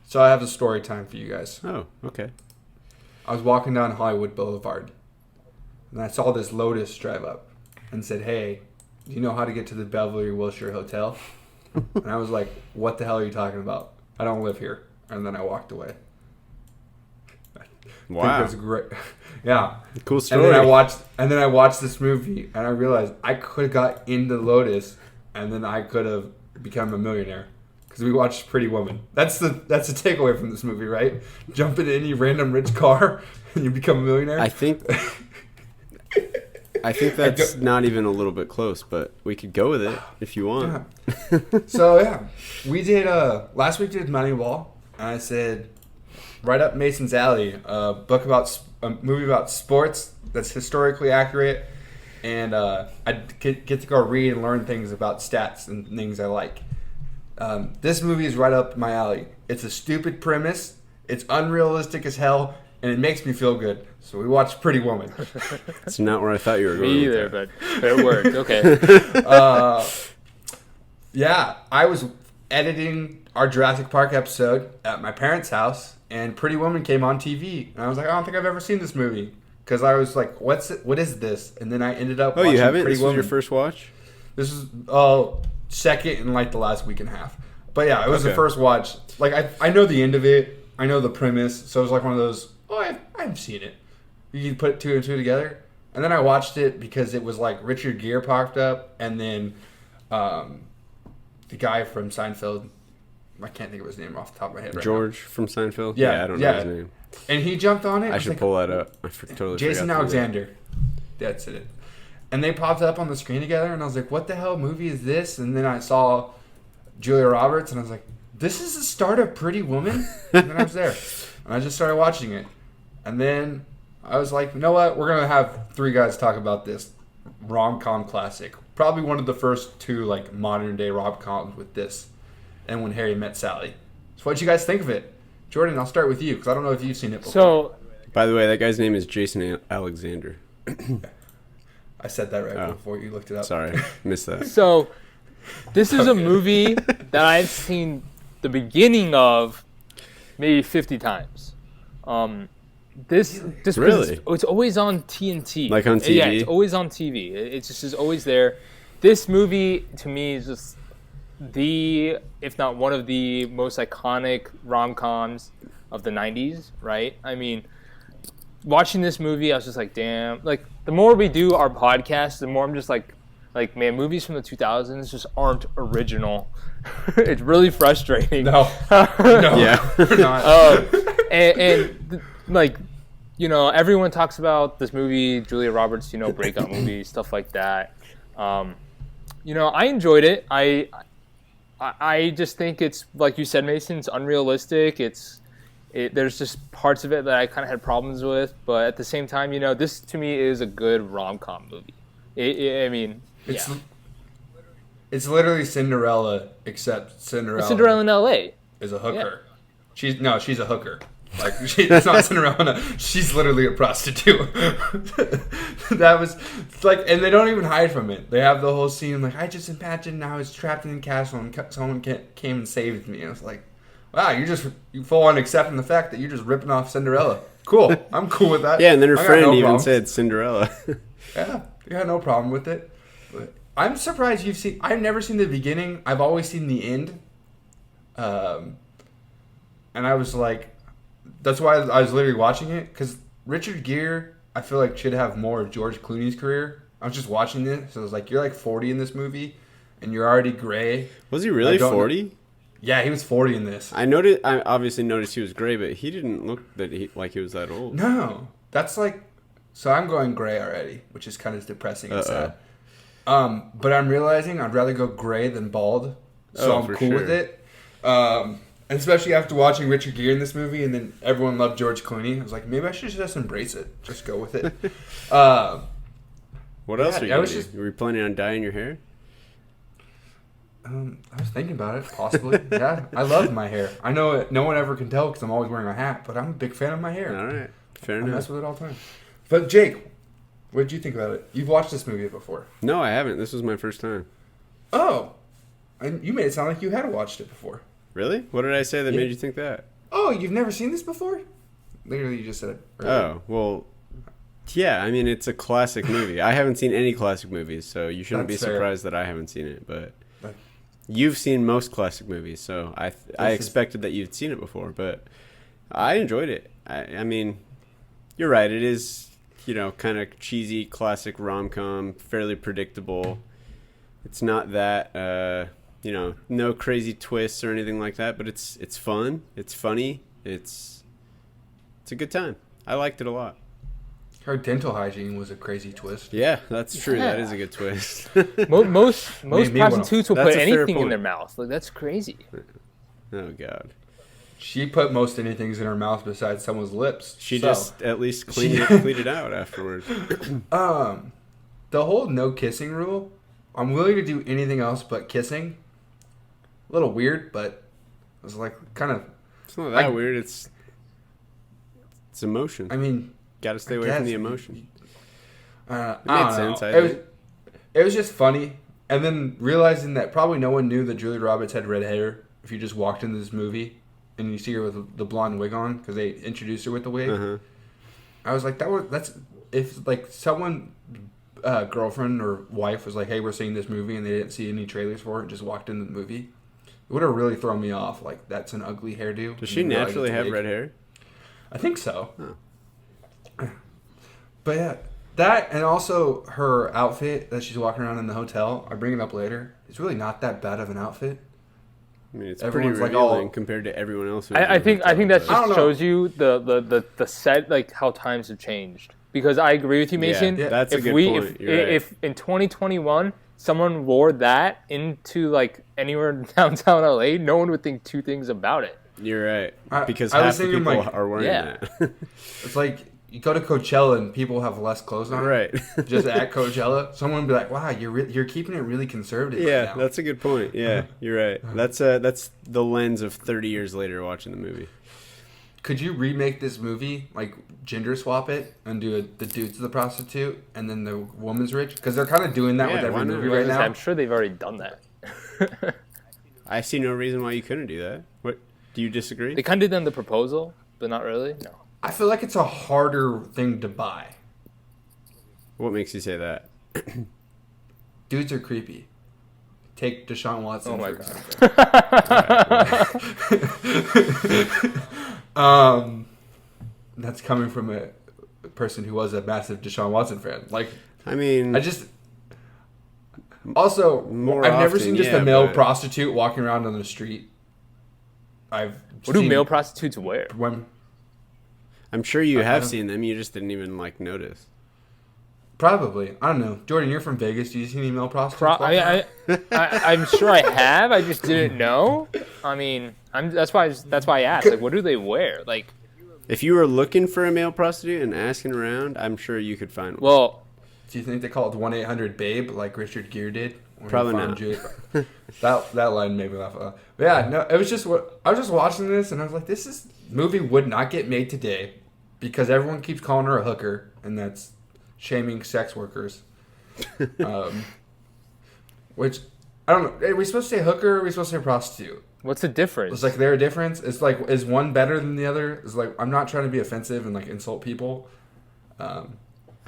So I have a story time for you guys. Oh, okay. I was walking down Hollywood Boulevard, and I saw this Lotus drive up and said, "Hey, do you know how to get to the Beverly Wilshire Hotel?" And I was like, "What the hell are you talking about? I don't live here." And then I walked away. Wow. I think it was great. Yeah. Cool story. And then I watched this movie, and I realized I could have got into Lotus, and then I could have become a millionaire. Because we watched Pretty Woman. That's the takeaway from this movie, right? Jump into any random rich car and you become a millionaire. I think that's not even a little bit close, but we could go with it if you want. Yeah. So yeah, we did last week did Moneyball, and I said right up Mason's alley, a movie about sports that's historically accurate, and I get to go read and learn things about stats and things I like. This movie is right up my alley. It's a stupid premise. It's unrealistic as hell, and it makes me feel good. So we watched Pretty Woman. That's not where I thought you were going. Me either, but it worked. Okay. Yeah, I was editing our Jurassic Park episode at my parents' house, and Pretty Woman came on TV, and I was like, I don't think I've ever seen this movie, because I was like, what is this? And then I ended up watching you haven't? Pretty This Woman. was your first watch? This is second in like the last week and a half. But yeah, it was the first watch. Like I know the end of it. I know the premise. So it was like one of those, I've seen it. You can put two and two together. And then I watched it because it was like Richard Gere popped up, and then the guy from Seinfeld, I can't think of his name off the top of my head right George from Seinfeld? Yeah, I don't know his name. And he jumped on it. I should pull that up. I totally Jason forgot Alexander. That's it. And they popped up on the screen together, and I was like, what the hell movie is this? And then I saw Julia Roberts, and I was like, this is the start of Pretty Woman? And then I was there. And I just started watching it. And then I was like, you know what? We're going to have three guys talk about this rom-com classic. Probably one of the first two like modern-day rom-coms with this and When Harry Met Sally. So what'd you guys think of it? Jordan, I'll start with you, because I don't know if you've seen it before. So, By the way, that guy's name is Jason Alexander. I said that right before you looked it up. Sorry, missed that. So, this is a movie that I've seen the beginning of maybe 50 times. This Really? it's always on TNT. Like on TV? Yeah, it's always on TV. It just is always there. This movie to me is just if not one of the most iconic rom-coms of the 90s, right? I mean, watching this movie, I was just like, damn. Like, the more we do our podcast, the more I'm just like, man, movies from the 2000s just aren't original. It's really frustrating. No. Yeah. We're not. And like, you know, everyone talks about this movie, Julia Roberts, you know, breakout movie, stuff like that. You know, I enjoyed it. I just think it's, like you said, Mason, it's unrealistic. There's just parts of it that I kind of had problems with, but at the same time, you know, this to me is a good rom-com movie. It's literally Cinderella, except Cinderella in L.A. is a hooker. Yeah. She's a hooker. Like, it's not Cinderella. She's literally a prostitute. That was like, and they don't even hide from it. They have the whole scene like, I just imagined I was trapped in a castle and someone came and saved me. And I was like, wow, you full on accepting the fact that you're just ripping off Cinderella. Cool, I'm cool with that. Yeah, and then her friend even problem. said Cinderella. Yeah, you had no problem with it. But I'm surprised you've seen. I've never seen the beginning. I've always seen the end. And I was like, that's why I was literally watching it, because Richard Gere, I feel like, should have more of George Clooney's career. I was just watching this, so I was like, you're like 40 in this movie, and you're already gray. Was he really 40? Yeah, he was 40 in this. I obviously noticed he was gray, but he didn't look like he was that old. No, that's like, so I'm going gray already, which is kind of depressing and sad. But I'm realizing I'd rather go gray than bald, so I'm cool with it. And especially after watching Richard Gere in this movie, and then everyone loved George Clooney, I was like, maybe I should just embrace it, just go with it. What else are you doing? Were you planning on dyeing your hair? I was thinking about it, possibly. Yeah, I love my hair. I know no one ever can tell because I'm always wearing a hat, but I'm a big fan of my hair. All right, fair I enough. mess with it all the time. But Jake, what did you think about it? You've watched this movie before. No, I haven't. This was my first time. Oh, and you made it sound like you had watched it before. Really? What did I say that made you think that? oh, you've never seen this before? Literally, you just said it. Earlier. Oh, well, yeah, I mean, it's a classic movie. I haven't seen any classic movies, so you shouldn't That's be fair. surprised that I haven't seen it. But But- you've seen most classic movies, so I expected that you'd seen it before, but I enjoyed it. I mean, you're right. It is, kind of cheesy, classic rom-com, fairly predictable. It's not that, no crazy twists or anything like that, but it's fun. It's funny. It's a good time. I liked it a lot. Her dental hygiene was a crazy twist. Yeah, that's true. Yeah. That is a good twist. Most Made me wanna- prostitutes will That's put a fair anything in point. their mouth. Like that's crazy. Oh, God. She put most anything in her mouth besides someone's lips. She so. just at least cleaned it out afterwards. The whole no kissing rule. I'm willing to do anything else but kissing. A little weird, but it was like kind of. It's not that weird. It's emotion. I mean, Got to stay I away from guess. the emotion. I made don't sense, know. I It was, think. it was just funny, and then realizing that probably no one knew that Julia Roberts had red hair. If you just walked into this movie and you see her with the blonde wig on, because they introduced her with the wig, Uh-huh. I was like, that's if like someone. Girlfriend or wife was like, hey, we're seeing this movie, and they didn't see any trailers for it and just walked into the movie, it would have really thrown me off. Like, that's an ugly hairdo. Does she And you realize naturally it's a have wig. red hair? I think so. Huh. But yeah, that and also her outfit that she's walking around in the hotel, I bring it up later, it's really not that bad of an outfit. I mean, it's Everyone's pretty like, revealing oh. compared to everyone else. I think that I don't just know. shows you the set, like how times have changed. Because I agree with you, Mason. Yeah. That's a if good we point. You're right. if in 2021 someone wore that into like anywhere in downtown LA, no one would think two things about it. You're right. Because I was half the thinking, people like, are wearing Yeah. that. It's like you go to Coachella and people have less clothes on. Right. Just at Coachella, someone would be like, wow, you're keeping it really conservative. Yeah, right now. that's a good point. Yeah, you're right. That's the lens of 30 years later watching the movie. Could you remake this movie, like gender swap it, and do the dude's the prostitute, and then the woman's rich? Because they're kind of doing that Yeah, with every why not? movie right now. I'm sure they've already done that. I see no reason why you couldn't do that. What? Do you disagree? They kind of did on the proposal, but not really. No. I feel like it's a harder thing to buy. What makes you say that? Dudes are creepy. Take Deshaun Watson, Oh my for God. example. That's coming from a person who was a massive Deshaun Watson fan. Like, I mean, I just... Also, More I've never often, seen just yeah, a male but- prostitute walking around on the street. I've What do seen male prostitutes wear? when I'm sure you I have don't- seen them. You just didn't even notice. Probably. I don't know. Jordan, you're from Vegas. Do you see any male prostitutes? walking around? I'm sure I have. I just didn't know. I mean, that's why I asked. Like, what do they wear? Like, If you were looking for a male prostitute and asking around, I'm sure you could find one. well, Do you think they call it 1-800-BABE like Richard Gere did? When he Probably found not. Julia- that line made me laugh. But yeah, no, it was just what I was just watching this and I was like, this movie would not get made today because everyone keeps calling her a hooker and that's shaming sex workers. Which I don't know. Are we supposed to say hooker or are we supposed to say prostitute? what's the difference? It's like there a difference? It's like is one better than the other? It's like I'm not trying to be offensive and like insult people. I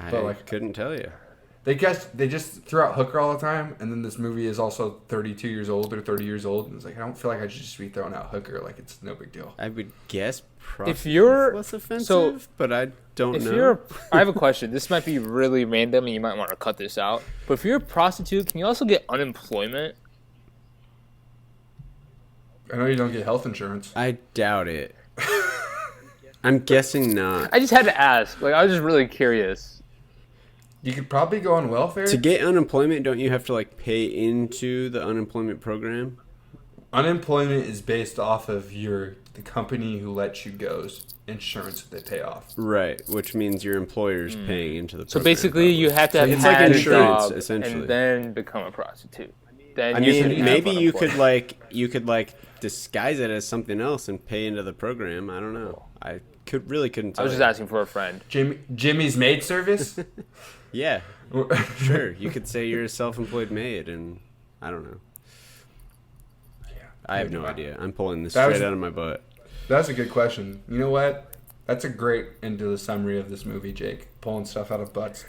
but, like- couldn't tell you. They just threw out hooker all the time, and then this movie is also 32 years old or 30 years old, and it's like I don't feel like I should just be throwing out hooker like it's no big deal. I would guess prostitute you're- less offensive, so, but I don't if know. you're, I have a question. This might be really random, and you might want to cut this out. But if you're a prostitute, can you also get unemployment? I know you don't get health insurance. I doubt it. I'm guessing not. I just had to ask. Like, I was just really curious. You could probably go on welfare. To get unemployment, don't you have to pay into the unemployment program? Unemployment is based off of the company who lets you go's insurance that they pay off. Right, which means your employer's paying into the So program. basically, you have to have It's like had a insurance, job essentially. and then become a prostitute. Then I you can mean, have maybe you could unemployment. disguise it as something else and pay into the program. I don't know. I couldn't I tell. was just you. asking for a friend. Jimmy's maid service. Yeah, sure. You could say you're a self-employed maid, and I don't know. I have no idea. I'm pulling this That straight was- out of my butt. That's a good question. You know what? That's a great into the summary of this movie, Jake. Pulling stuff out of butts.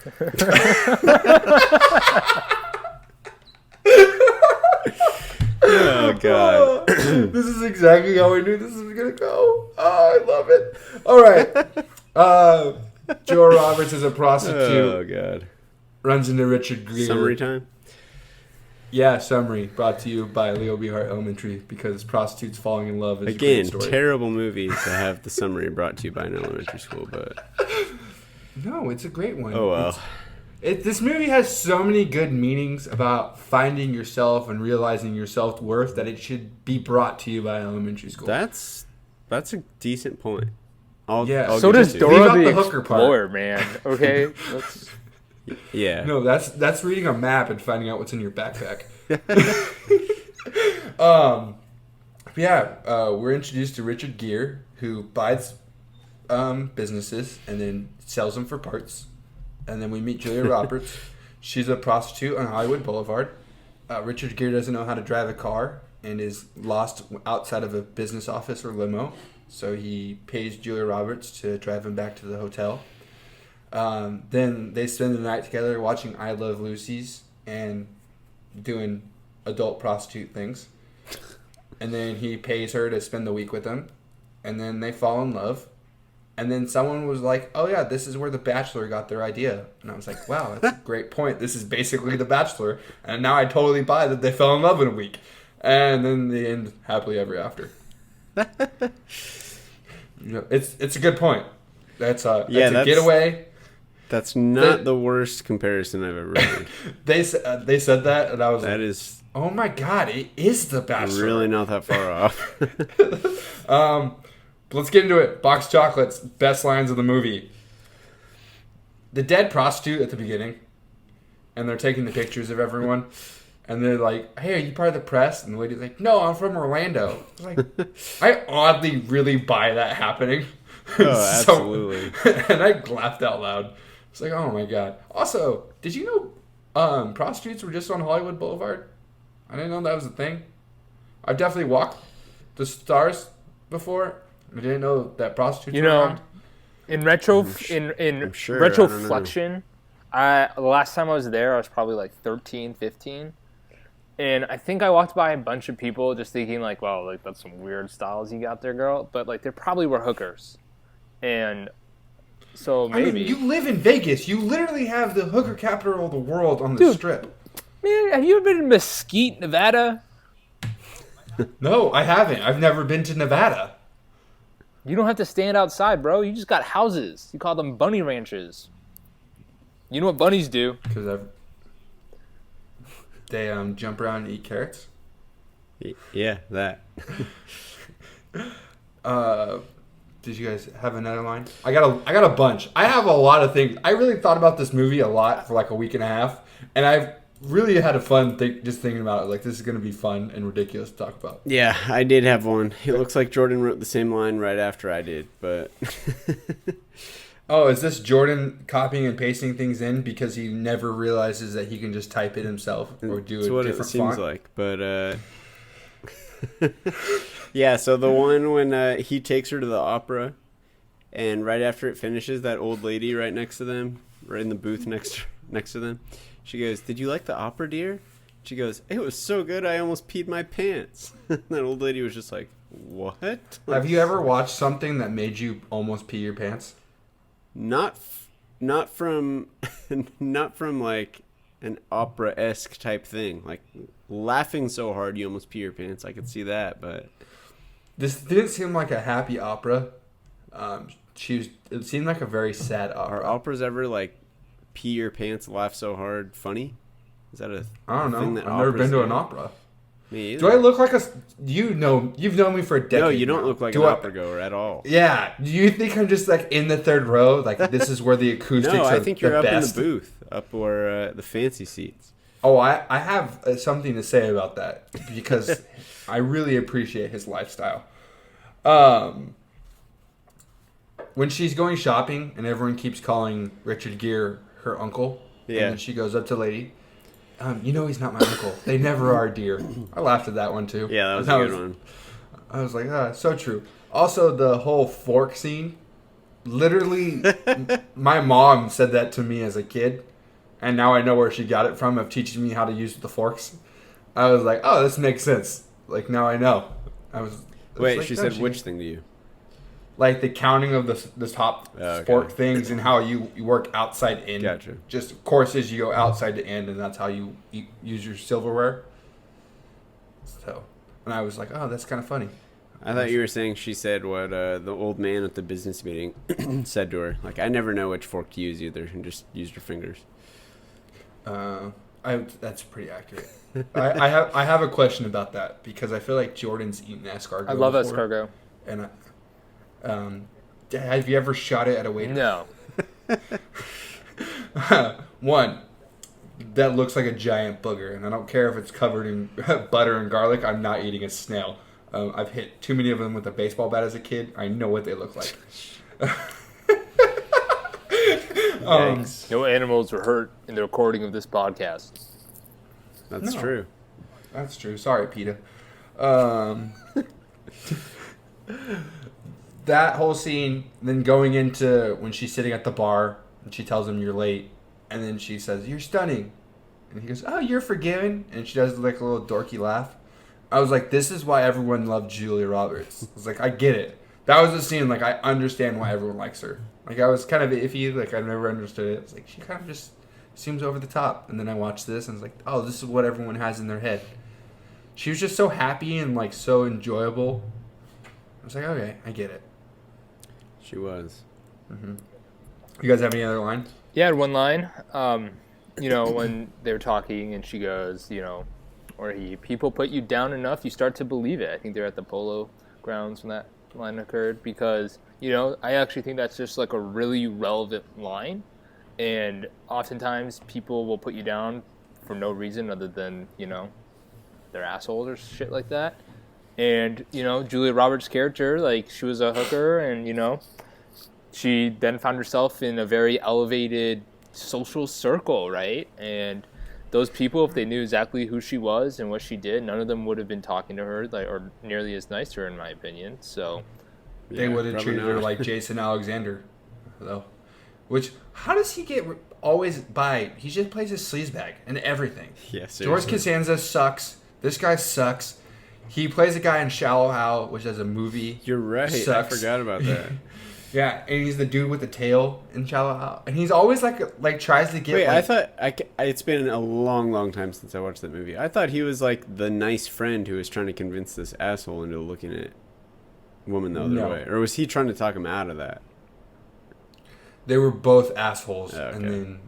Oh God! This is exactly how we knew this was gonna go. Oh, I love it. All right. Joe Roberts is a prostitute. Oh God! Runs into Richard Gere. Summary time. Yeah, summary brought to you by Leo B. Hart Elementary because prostitutes falling in love is Again, a great story. terrible movie to have the summary brought to you by an elementary school, but No, it's a great one. oh well. This movie has so many good meanings about finding yourself and realizing your self-worth that it should be brought to you by an elementary school. That's a decent point. Yeah. So give does it to you. Leave Dora out the the hooker part. Explorer, man. Okay? Let's- Yeah. No, that's reading a map and finding out what's in your backpack. We're introduced to Richard Gere, who buys businesses and then sells them for parts. And then we meet Julia Roberts. She's a prostitute on Hollywood Boulevard. Richard Gere doesn't know how to drive a car and is lost outside of a business office or limo. So he pays Julia Roberts to drive him back to the hotel. Then they spend the night together watching I Love Lucy's and doing adult prostitute things. And then he pays her to spend the week with him. And then they fall in love. And then someone was like, oh yeah, this is where The Bachelor got their idea. And I was like, wow, that's a great point. This is basically The Bachelor. And now I totally buy that they fell in love in a week. And then they end happily ever after. It's a good point. That's a getaway. That's not the worst comparison I've ever heard. They said that, and I was That like, is oh my god, it is The Bachelor. really not that far off. But let's get into it. Box chocolates, best lines of the movie. The dead prostitute at the beginning, and they're taking the pictures of everyone, and they're like, hey, are you part of the press? And the lady's like, no, I'm from Orlando. I was like, I oddly really buy that happening. Oh, absolutely. And I laughed out loud. It's like, oh my god. Also, did you know prostitutes were just on Hollywood Boulevard? I didn't know that was a thing. I've definitely walked the stars before. I didn't know that prostitutes were around. in sure, I don't retroflexion, the last time I was there, I was probably like 13, 15. And I think I walked by a bunch of people just thinking like, wow, like that's some weird styles you got there, girl. But like there probably were hookers. And so maybe. I mean, you live in Vegas. You literally have the hooker capital of the world on the strip. Man, have you ever been to Mesquite, Nevada? No, I haven't. I've never been to Nevada. You don't have to stand outside, bro. You just got houses. You call them bunny ranches. You know what bunnies do? Because they jump around and eat carrots. Yeah, that. Did you guys have another line? I got a bunch. I have a lot of things. I really thought about this movie a lot for like a week and a half, and I've really had a fun just thinking about it. Like, this is going to be fun and ridiculous to talk about. Yeah, I did have one. It looks like Jordan wrote the same line right after I did, but... Oh, is this Jordan copying and pasting things in because he never realizes that he can just type it himself or do That's a what different it seems font? like, but... Yeah, so the one when he takes her to the opera, and right after it finishes, that old lady right next to them, right in the booth next to them, she goes, "Did you like the opera, dear?" She goes, "It was so good, I almost peed my pants." That old lady was just like, "What?" Have you ever watched something that made you almost pee your pants? Not from like an opera-esque type thing, like laughing so hard you almost pee your pants. I could see that, but This didn't seem like a happy opera. It seemed like a very sad opera. are operas ever like pee your pants, laugh so hard, funny? Is that a I don't thing know. that I've never been to operas an do? opera. Me either. Do I look like you've known me for a decade? No, you don't now. look like Do an I- opera goer at all. Yeah. Do you think I'm just like in the third row? Like this is where the acoustics No, are I think you're the up best? in the booth, up where the fancy seats. Oh, I have something to say about that because I really appreciate his lifestyle. When she's going shopping and everyone keeps calling Richard Gere her uncle, Yeah. and then she goes up to Lady, you know he's not my uncle. They never are, dear. I laughed at that one too. Yeah, that was a good one. I was like, so true. Also, the whole fork scene. Literally, my mom said that to me as a kid, and now I know where she got it from of teaching me how to use the forks. I was like, oh, this makes sense. Like, now I know. Wait, like, she no, said which thing to you? Like the counting of the top fork things and how you work outside in. Gotcha. Just courses, you go outside to end, and that's how you use your silverware. So, and I was like, oh, that's kind of funny. I thought you were saying she said what the old man at the business meeting said to her. Like, I never know which fork to use either, and just use your fingers. That's pretty accurate. I have a question about that because I feel like Jordan's eaten escargot. I love before, escargot. And have you ever shot it at a waiter? No. One, that looks like a giant booger, and I don't care if it's covered in butter and garlic. I'm not eating a snail. I've hit too many of them with a baseball bat as a kid. I know what they look like. No animals were hurt in the recording of this podcast. That's true. That's true. Sorry, PETA. That whole scene, then going into when she's sitting at the bar, and she tells him you're late, and then she says, you're stunning. And he goes, oh, you're forgiven. And she does like a little dorky laugh. I was like, this is why everyone loved Julia Roberts. I was like, I get it. That was the scene, like, I understand why everyone likes her. Like, I was kind of iffy, like, I never understood it. It's like, she kind of just seems over the top. And then I watched this, and it's like, oh, this is what everyone has in their head. She was just so happy and, like, so enjoyable. I was like, okay, I get it. She was. Mm-hmm. You guys have any other lines? Yeah, I had one line. When they were talking, and she goes, people put you down enough, you start to believe it. I think they're at the polo grounds when that line occurred because, I actually think that's just like a really relevant line. And oftentimes people will put you down for no reason other than, they're assholes or shit like that. And, Julia Roberts' character, like, she was a hooker and, she then found herself in a very elevated social circle, right? And those people, if they knew exactly who she was and what she did, none of them would have been talking to her or nearly as nice to her, in my opinion. So they would have treated her like Jason Alexander, though. Which, how does he get always by? He just plays his sleazebag and everything. Yeah, George Costanza sucks. This guy sucks. He plays a guy in Shallow Hal, which is a movie. You're right. Sucks. I forgot about that. Yeah, and he's the dude with the tail in Shallow Hal, and he's always like tries to get. Wait, like, I thought it's been a long time since I watched that movie. I thought he was like the nice friend who was trying to convince this asshole into looking at woman the other way, or was he trying to talk him out of that? They were both assholes, okay. and then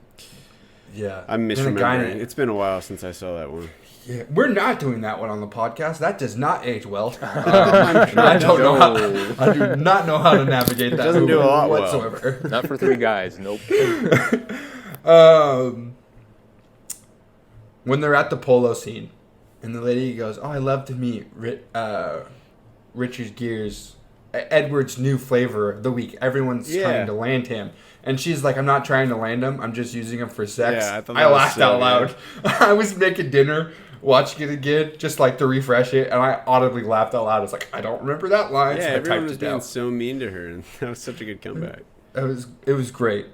I'm misremembering. It's been a while since I saw that one. Yeah, we're not doing that one on the podcast. That does not age well. I do not know how to navigate that. Doesn't do a lot whatsoever. Well. Not for three guys. Nope. When they're at the polo scene, and the lady goes, "Oh, I love to meet Richard Gere's Edward's new flavor of the week. Everyone's trying to land him." And she's like, I'm not trying to land him. I'm just using him for sex. Yeah, I laughed out loud. I was making dinner, watching it again, just like to refresh it. And I audibly laughed out loud. I was like, I don't remember that line. Yeah, so everyone was being so mean to her. And that was such a good comeback. It was great.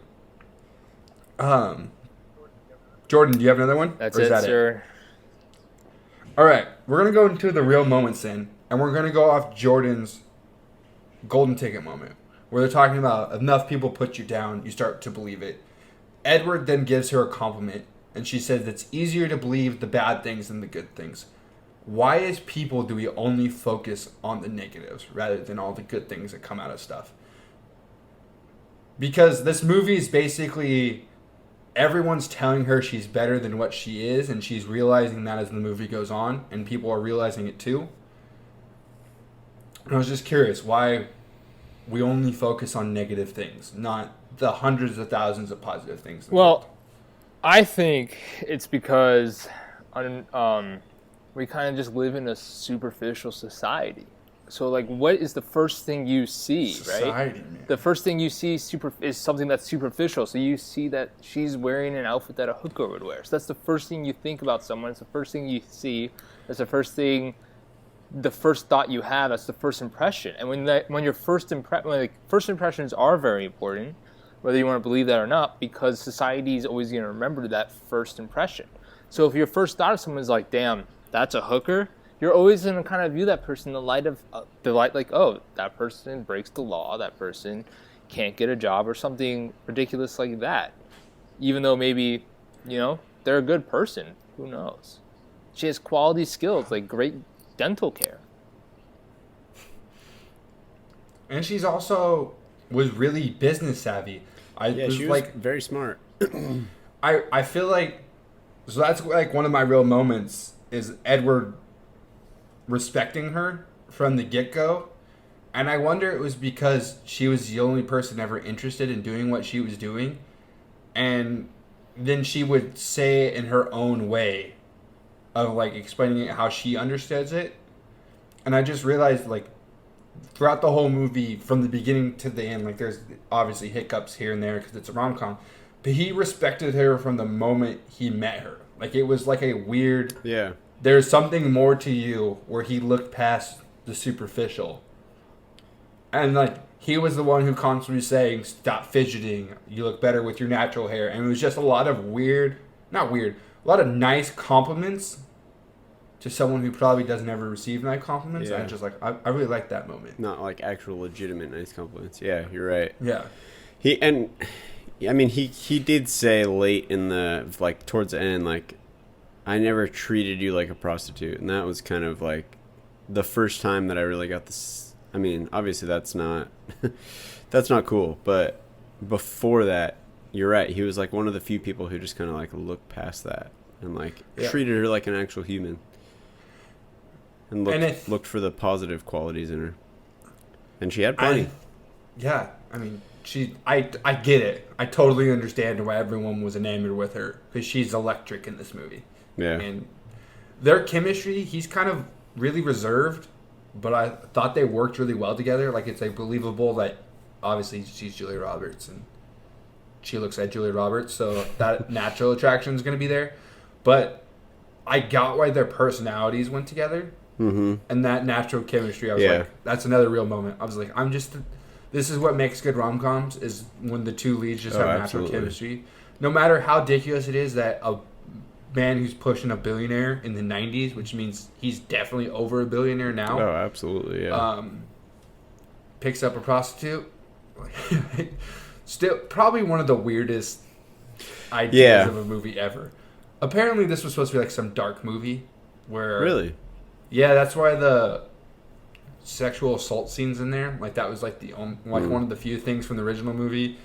Jordan, do you have another one? That's it, sir. All right. We're going to go into the real moments then. And we're going to go off Jordan's golden ticket moment, where they're talking about enough people put you down, you start to believe it. Edward then gives her a compliment, and she says it's easier to believe the bad things than the good things. Why as people do we only focus on the negatives rather than all the good things that come out of stuff? Because this movie is basically everyone's telling her she's better than what she is, and she's realizing that as the movie goes on, and people are realizing it too. And I was just curious why we only focus on negative things, not the hundreds of thousands of positive things. Well, I think it's because we kind of just live in a superficial society. So, like, what is the first thing you see, right? Man. The first thing you see is something that's superficial. So you see that she's wearing an outfit that a hooker would wear. So that's the first thing you think about someone. It's the first thing you see. It's the first thing the first thought you have. That's the first impression. And when your first impressions are very important, whether you want to believe that or not, because society is always going to remember that first impression. So if your first thought of someone is like, damn, that's a hooker, you're always going to kind of view that person in the light of like, oh, that person breaks the law, that person can't get a job or something ridiculous like that. Even though maybe, they're a good person. Who knows? She has quality skills, like great dental care. And she's also was really business savvy. She was very smart. I feel like, so that's like one of my real moments is Edward respecting her from the get-go. And I wonder it was because she was the only person ever interested in doing what she was doing. And then she would say it in her own way of like explaining it how she understands it. And I just realized like throughout the whole movie from the beginning to the end, like there's obviously hiccups here and there because it's a rom-com, but he respected her from the moment he met her. Like it was like a weird, there's something more to you, where he looked past the superficial. And like he was the one who constantly saying, stop fidgeting, you look better with your natural hair. And it was just a lot of a lot of nice compliments to someone who probably doesn't ever receive nice compliments. Yeah. I just like, I really like that moment. Not like actual legitimate nice compliments. Yeah, you're right. Yeah. He did say late in the, like towards the end, like, I never treated you like a prostitute. And that was kind of like the first time that I really got this. I mean, obviously that's not cool. But before that, you're right. He was like one of the few people who just kind of like looked past that and like treated her like an actual human. And looked for the positive qualities in her. And she had plenty. I mean, I get it. I totally understand why everyone was enamored with her, because she's electric in this movie. Yeah. And their chemistry, he's kind of really reserved, but I thought they worked really well together. Like, it's like believable that obviously she's Julia Roberts and she looks like Julia Roberts, so that natural attraction is going to be there. But I got why their personalities went together. Mm-hmm. And that natural chemistry, I was like, that's another real moment. I was like, this is what makes good rom-coms, is when the two leads just have natural chemistry. No matter how ridiculous it is that a man who's pushing a billionaire in the 90s, which means he's definitely over a billionaire now. Oh, absolutely, yeah. Picks up a prostitute. Still, probably one of the weirdest ideas of a movie ever. Apparently, this was supposed to be like some dark movie where... Really? Yeah, that's why the sexual assault scenes in there, like that was like one of the few things from the original movie.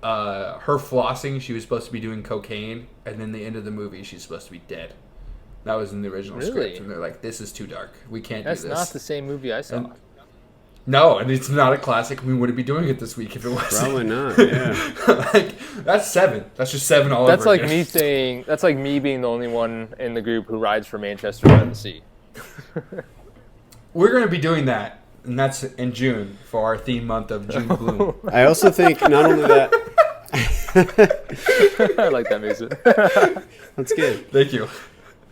Her flossing, she was supposed to be doing cocaine, and then the end of the movie, she's supposed to be dead. That was in the original script, and they're like, "This is too dark. We can't do this." That's not the same movie I saw. No, and it's not a classic. We wouldn't be doing it this week if it was. Probably not. Yeah. Like that's 7. That's just 7 all that's over. That's like me saying. That's like me being the only one in the group who rides for Manchester by the Sea. We're going to be doing that, and that's in June for our theme month of June Gloom. I also think not only that. I like that, Mason. That's good. Thank you.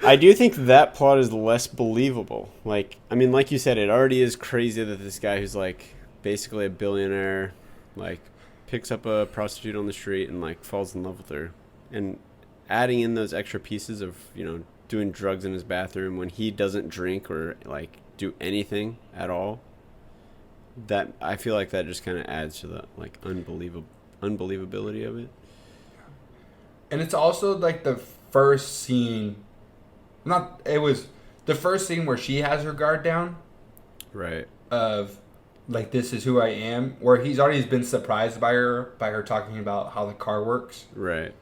I do think that plot is less believable. Like, I mean, like you said, it already is crazy that this guy who's like basically a billionaire, like picks up a prostitute on the street and like falls in love with her, and adding in those extra pieces of doing drugs in his bathroom when he doesn't drink or like do anything at all. That I feel like that just kind of adds to the like unbelievability of it. And it's also like the first scene. It was the first scene where she has her guard down. Right. Of like, this is who I am. Where he's already been surprised by her talking about how the car works. Right.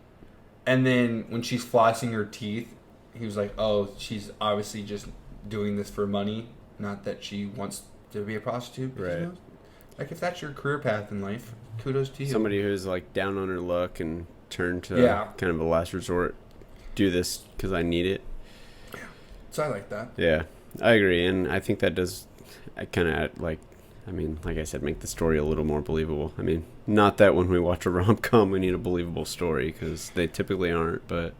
And then when she's flossing her teeth, he was like, oh, she's obviously just doing this for money, not that she wants to be a prostitute. Right. Like, if that's your career path in life, kudos to you. Somebody who's like down on her luck and turned to kind of a last resort, do this because I need it. Yeah. So I like that. Yeah, I agree. And I think that does kind of like I said, make the story a little more believable. I mean, not that when we watch a rom-com we need a believable story, because they typically aren't, but...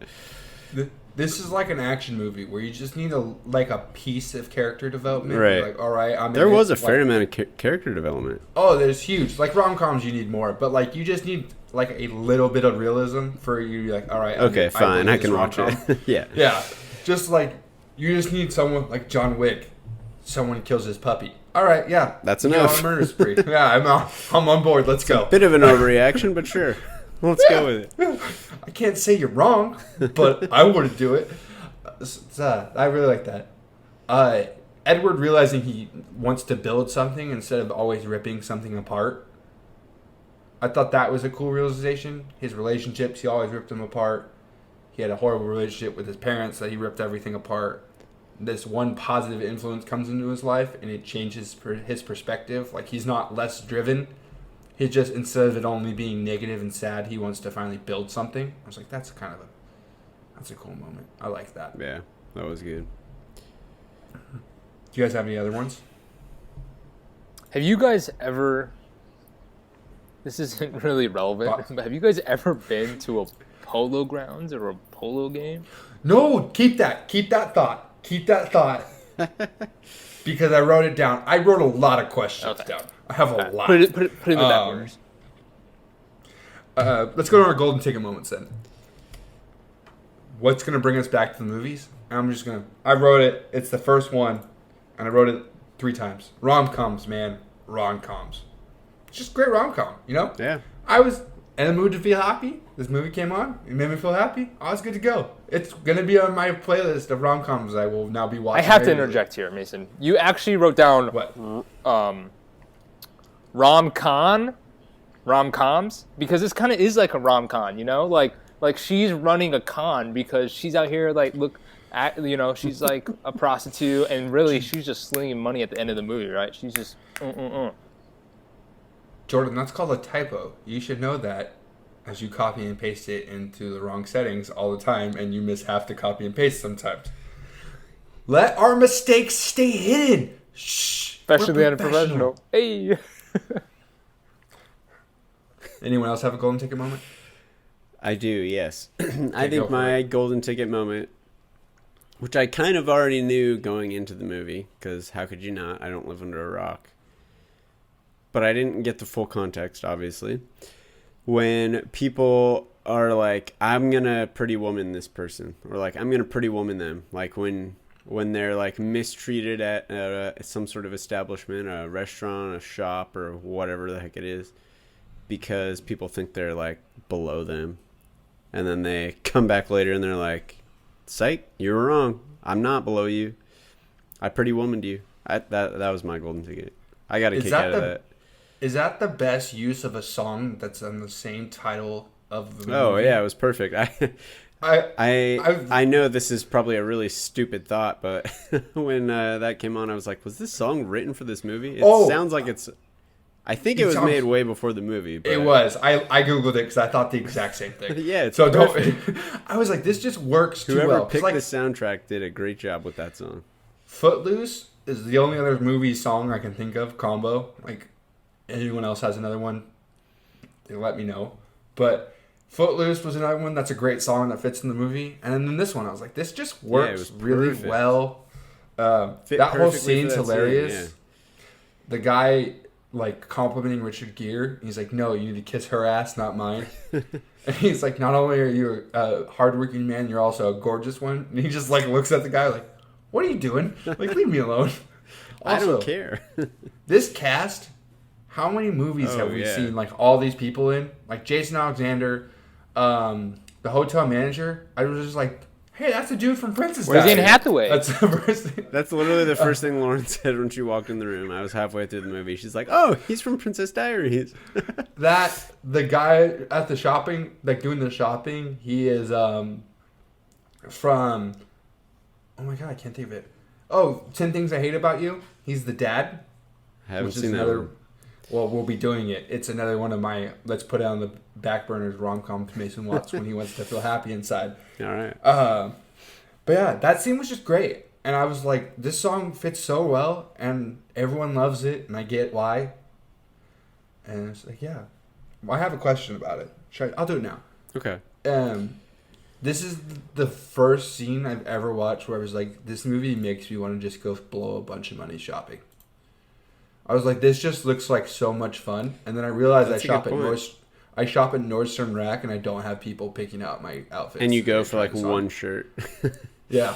this is like an action movie where you just need a piece of character development. Right. You're like, all right, there was a fair amount of character development. Oh, there's huge. Like rom-coms, you need more, but like you just need like a little bit of realism for you to be like, all right, okay, fine, I can watch it. Yeah. Yeah. Just like you just need someone like John Wick. Someone kills his puppy. All right, yeah, that's enough. On a murder spree. Yeah, I'm on board. Let's go. A bit of an overreaction, but sure, let's go with it. I can't say you're wrong, but I wouldn't do it. I really like that. Edward realizing he wants to build something instead of always ripping something apart. I thought that was a cool realization. His relationships, he always ripped them apart. He had a horrible relationship with his parents that he ripped everything apart. This one positive influence comes into his life and it changes his perspective. Like he's not less driven. He just, instead of it only being negative and sad, he wants to finally build something. I was like, that's a cool moment. I like that. Yeah, that was good. Do you guys have any other ones? Have you guys ever, this isn't really relevant, but have you guys ever been to a polo grounds or a polo game? No, keep that thought. Keep that thought. Because I wrote it down. I wrote a lot of questions down. I have a lot. Put it in the back orders. Let's go to our golden ticket moments then. What's going to bring us back to the movies? I wrote it. It's the first one. And I wrote it 3 times. Rom-coms, man. Rom-coms. It's just great rom-com, you know? Yeah. I was in the mood to feel happy. This movie came on. It made me feel happy. I was good to go. It's going to be on my playlist of rom-coms I will now be watching. I have to interject here, Mason. You actually wrote down what? Rom-coms? Because this kind of is like a rom-com, you know? Like she's running a con because she's out here she's like a prostitute and really she's just slinging money at the end of the movie, right? She's just Jordan, that's called a typo. You should know that as you copy and paste it into the wrong settings all the time and you miss half the copy and paste sometimes. Let our mistakes stay hidden. Shh. Especially unprofessional. Hey. Anyone else have a golden ticket moment? I do, yes. I think my golden ticket moment, which I kind of already knew going into the movie, because how could you not? I don't live under a rock. But I didn't get the full context, obviously. When people are like, I'm going to pretty woman this person. Or like, I'm going to pretty woman them. Like when they're like mistreated at some sort of establishment, a restaurant, a shop, or whatever the heck it is. Because people think they're like below them. And then they come back later and they're like, psych, you were wrong. I'm not below you. I pretty womaned you. That was my golden ticket. I got a kick out of that. Is that the best use of a song that's on the same title of the movie? Oh, yeah, it was perfect. I know this is probably a really stupid thought, but when that came on, I was like, was this song written for this movie? It sounds like it's... I think it was made way before the movie. But... It was. I Googled it because I thought the exact same thing. Yeah, it's so I was like, this just works too well. Whoever picked the soundtrack did a great job with that song. Footloose is the only other movie song I can think of, combo. Like, anyone else has another one, they let me know. But Footloose was another one that's a great song that fits in the movie. And then this one, I was like, this just works really well. That whole scene's hilarious. Scene, yeah. The guy... like complimenting Richard Gere. He's like, no, you need to kiss her ass, not mine. And he's like, not only are you a hardworking man, you're also a gorgeous one. And he just like looks at the guy like, what are you doing? Like, leave me alone. Also, I don't care. This cast, how many movies have we seen like all these people in? Like Jason Alexander, the hotel manager. I was just like, hey, that's the dude from Princess Diaries. Where's Anne Hathaway? That's the first thing. That's literally the first thing Lauren said when she walked in the room. I was halfway through the movie. She's like, oh, he's from Princess Diaries. The guy at the shopping, like doing the shopping, he is from, oh my God, I can't think of it. Oh, 10 Things I Hate About You. He's the dad. I haven't seen that one. Well, we'll be doing it. It's another one of my, let's put it on the back burners rom-coms Mason watch when he wants to feel happy inside. All right. But yeah, that scene was just great. And I was like, this song fits so well, and everyone loves it, and I get why. And it's like, yeah. Well, I have a question about it. I'll do it now. Okay. This is the first scene I've ever watched where I was like, this movie makes me want to just go blow a bunch of money shopping. I was like, this just looks like so much fun. And then I realized I shop at Nordstrom Rack and I don't have people picking out my outfits. And you go for like one shirt. Yeah.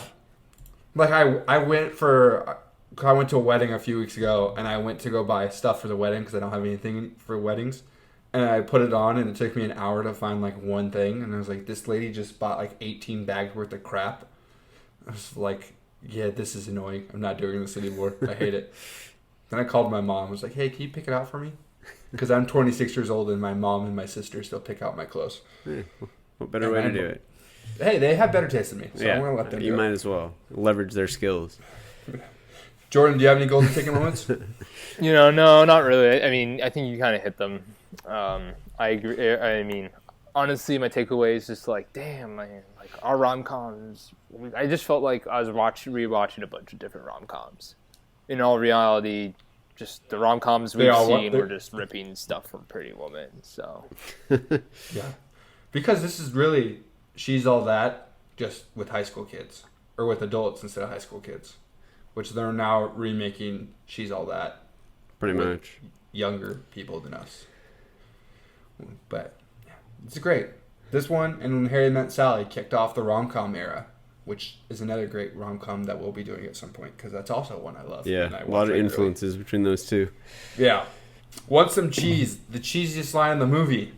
Like I went to a wedding a few weeks ago and I went to go buy stuff for the wedding because I don't have anything for weddings. And I put it on and it took me an hour to find like one thing. And I was like, this lady just bought like 18 bags worth of crap. I was like, yeah, this is annoying. I'm not doing this anymore. I hate it. Then I called my mom. I was like, hey, can you pick it out for me? Because I'm 26 years old and my mom and my sister still pick out my clothes. Yeah. What better way to do it? Hey, they have better taste than me. So yeah, I'm going to let them you might as well. Leverage their skills. Jordan, do you have any golden ticket moments? No, not really. I mean, I think you kind of hit them. I agree. I mean, honestly, my takeaway is just like, damn, man, like our rom-coms. I just felt like I was rewatching a bunch of different rom-coms. In all reality, just the rom-coms we've seen were just ripping stuff from Pretty Woman. So, yeah, because this is really She's All That, just with high school kids or with adults instead of high school kids, which they're now remaking She's All That. Pretty much younger people than us. But yeah, it's great. This one and When Harry Met Sally kicked off the rom-com era, which is another great rom-com that we'll be doing at some point because that's also one I love. Yeah, a lot of influences between those two. Yeah. Want some cheese? The cheesiest line in the movie.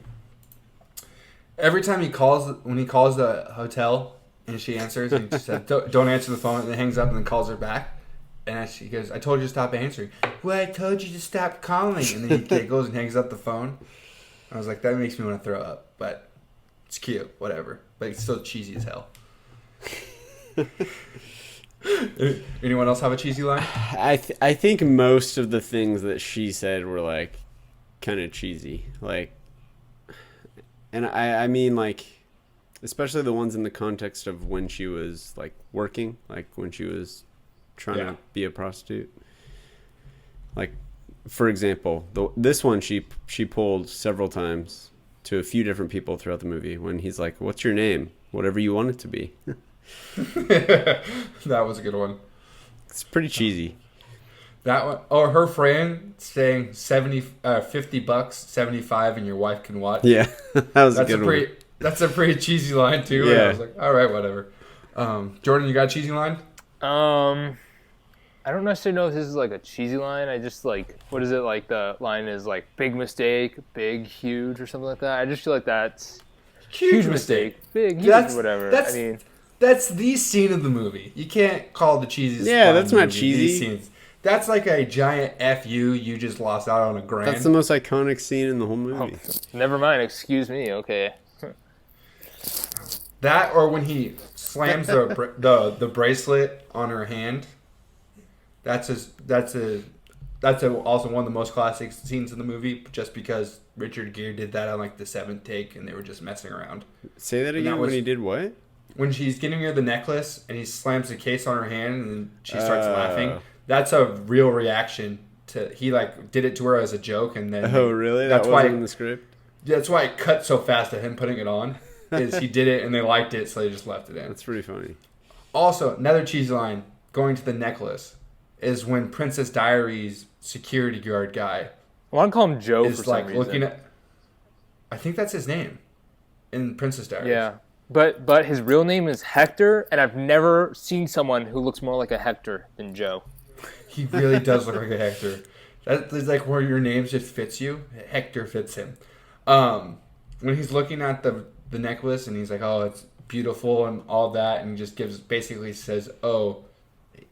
Every time when he calls the hotel and she answers, he just said, don't answer the phone, and then hangs up and then calls her back. And she goes, I told you to stop answering. Well, I told you to stop calling. And then he goes and hangs up the phone. I was like, that makes me want to throw up. But it's cute, whatever. But it's still cheesy as hell. Anyone else have a cheesy line? I think most of the things that she said were like kind of cheesy, like, and I mean like, especially the ones in the context of when she was like working, like when she was trying to be a prostitute. Like, for example, this one she pulled several times to a few different people throughout the movie when he's like, "What's your name? Whatever you want it to be." That was a good one. It's pretty cheesy. That one, or her friend saying $50, 75, and your wife can watch. Yeah, that was a good one. That's a pretty cheesy line too. Yeah, and I was like, all right, whatever. Jordan, you got a cheesy line? I don't necessarily know if this is like a cheesy line. I just like, what is it like? The line is like big mistake, big huge, or something like that. I just feel like that's huge mistake, big huge, whatever. That's the scene of the movie. You can't call the cheesiest. Yeah, that's not cheesy. Scenes. That's like a giant F you just lost out on a grand. That's the most iconic scene in the whole movie. Oh, never mind, excuse me, okay. That, or when he slams the bracelet on her hand. That's also one of the most classic scenes in the movie, just because Richard Gere did that on like the 7th take and they were just messing around. Say that again. When he did what? When she's getting her the necklace and he slams the case on her hand and then she starts laughing. That's a real reaction to, he like did it to her as a joke and then. Oh really? That wasn't in the script? That's why it cut so fast at him putting it on. Is he did it and they liked it, so they just left it in. That's pretty funny. Also, another cheesy line going to the necklace is when Princess Diaries security guard guy. I want to call him Joe for some reason. Looking at. I think that's his name in Princess Diaries. Yeah. But his real name is Hector, and I've never seen someone who looks more like a Hector than Joe. He really does look like a Hector. That's like where your name just fits you. Hector fits him. When he's looking at the necklace and he's like, oh, it's beautiful and all that, and he just basically says, oh,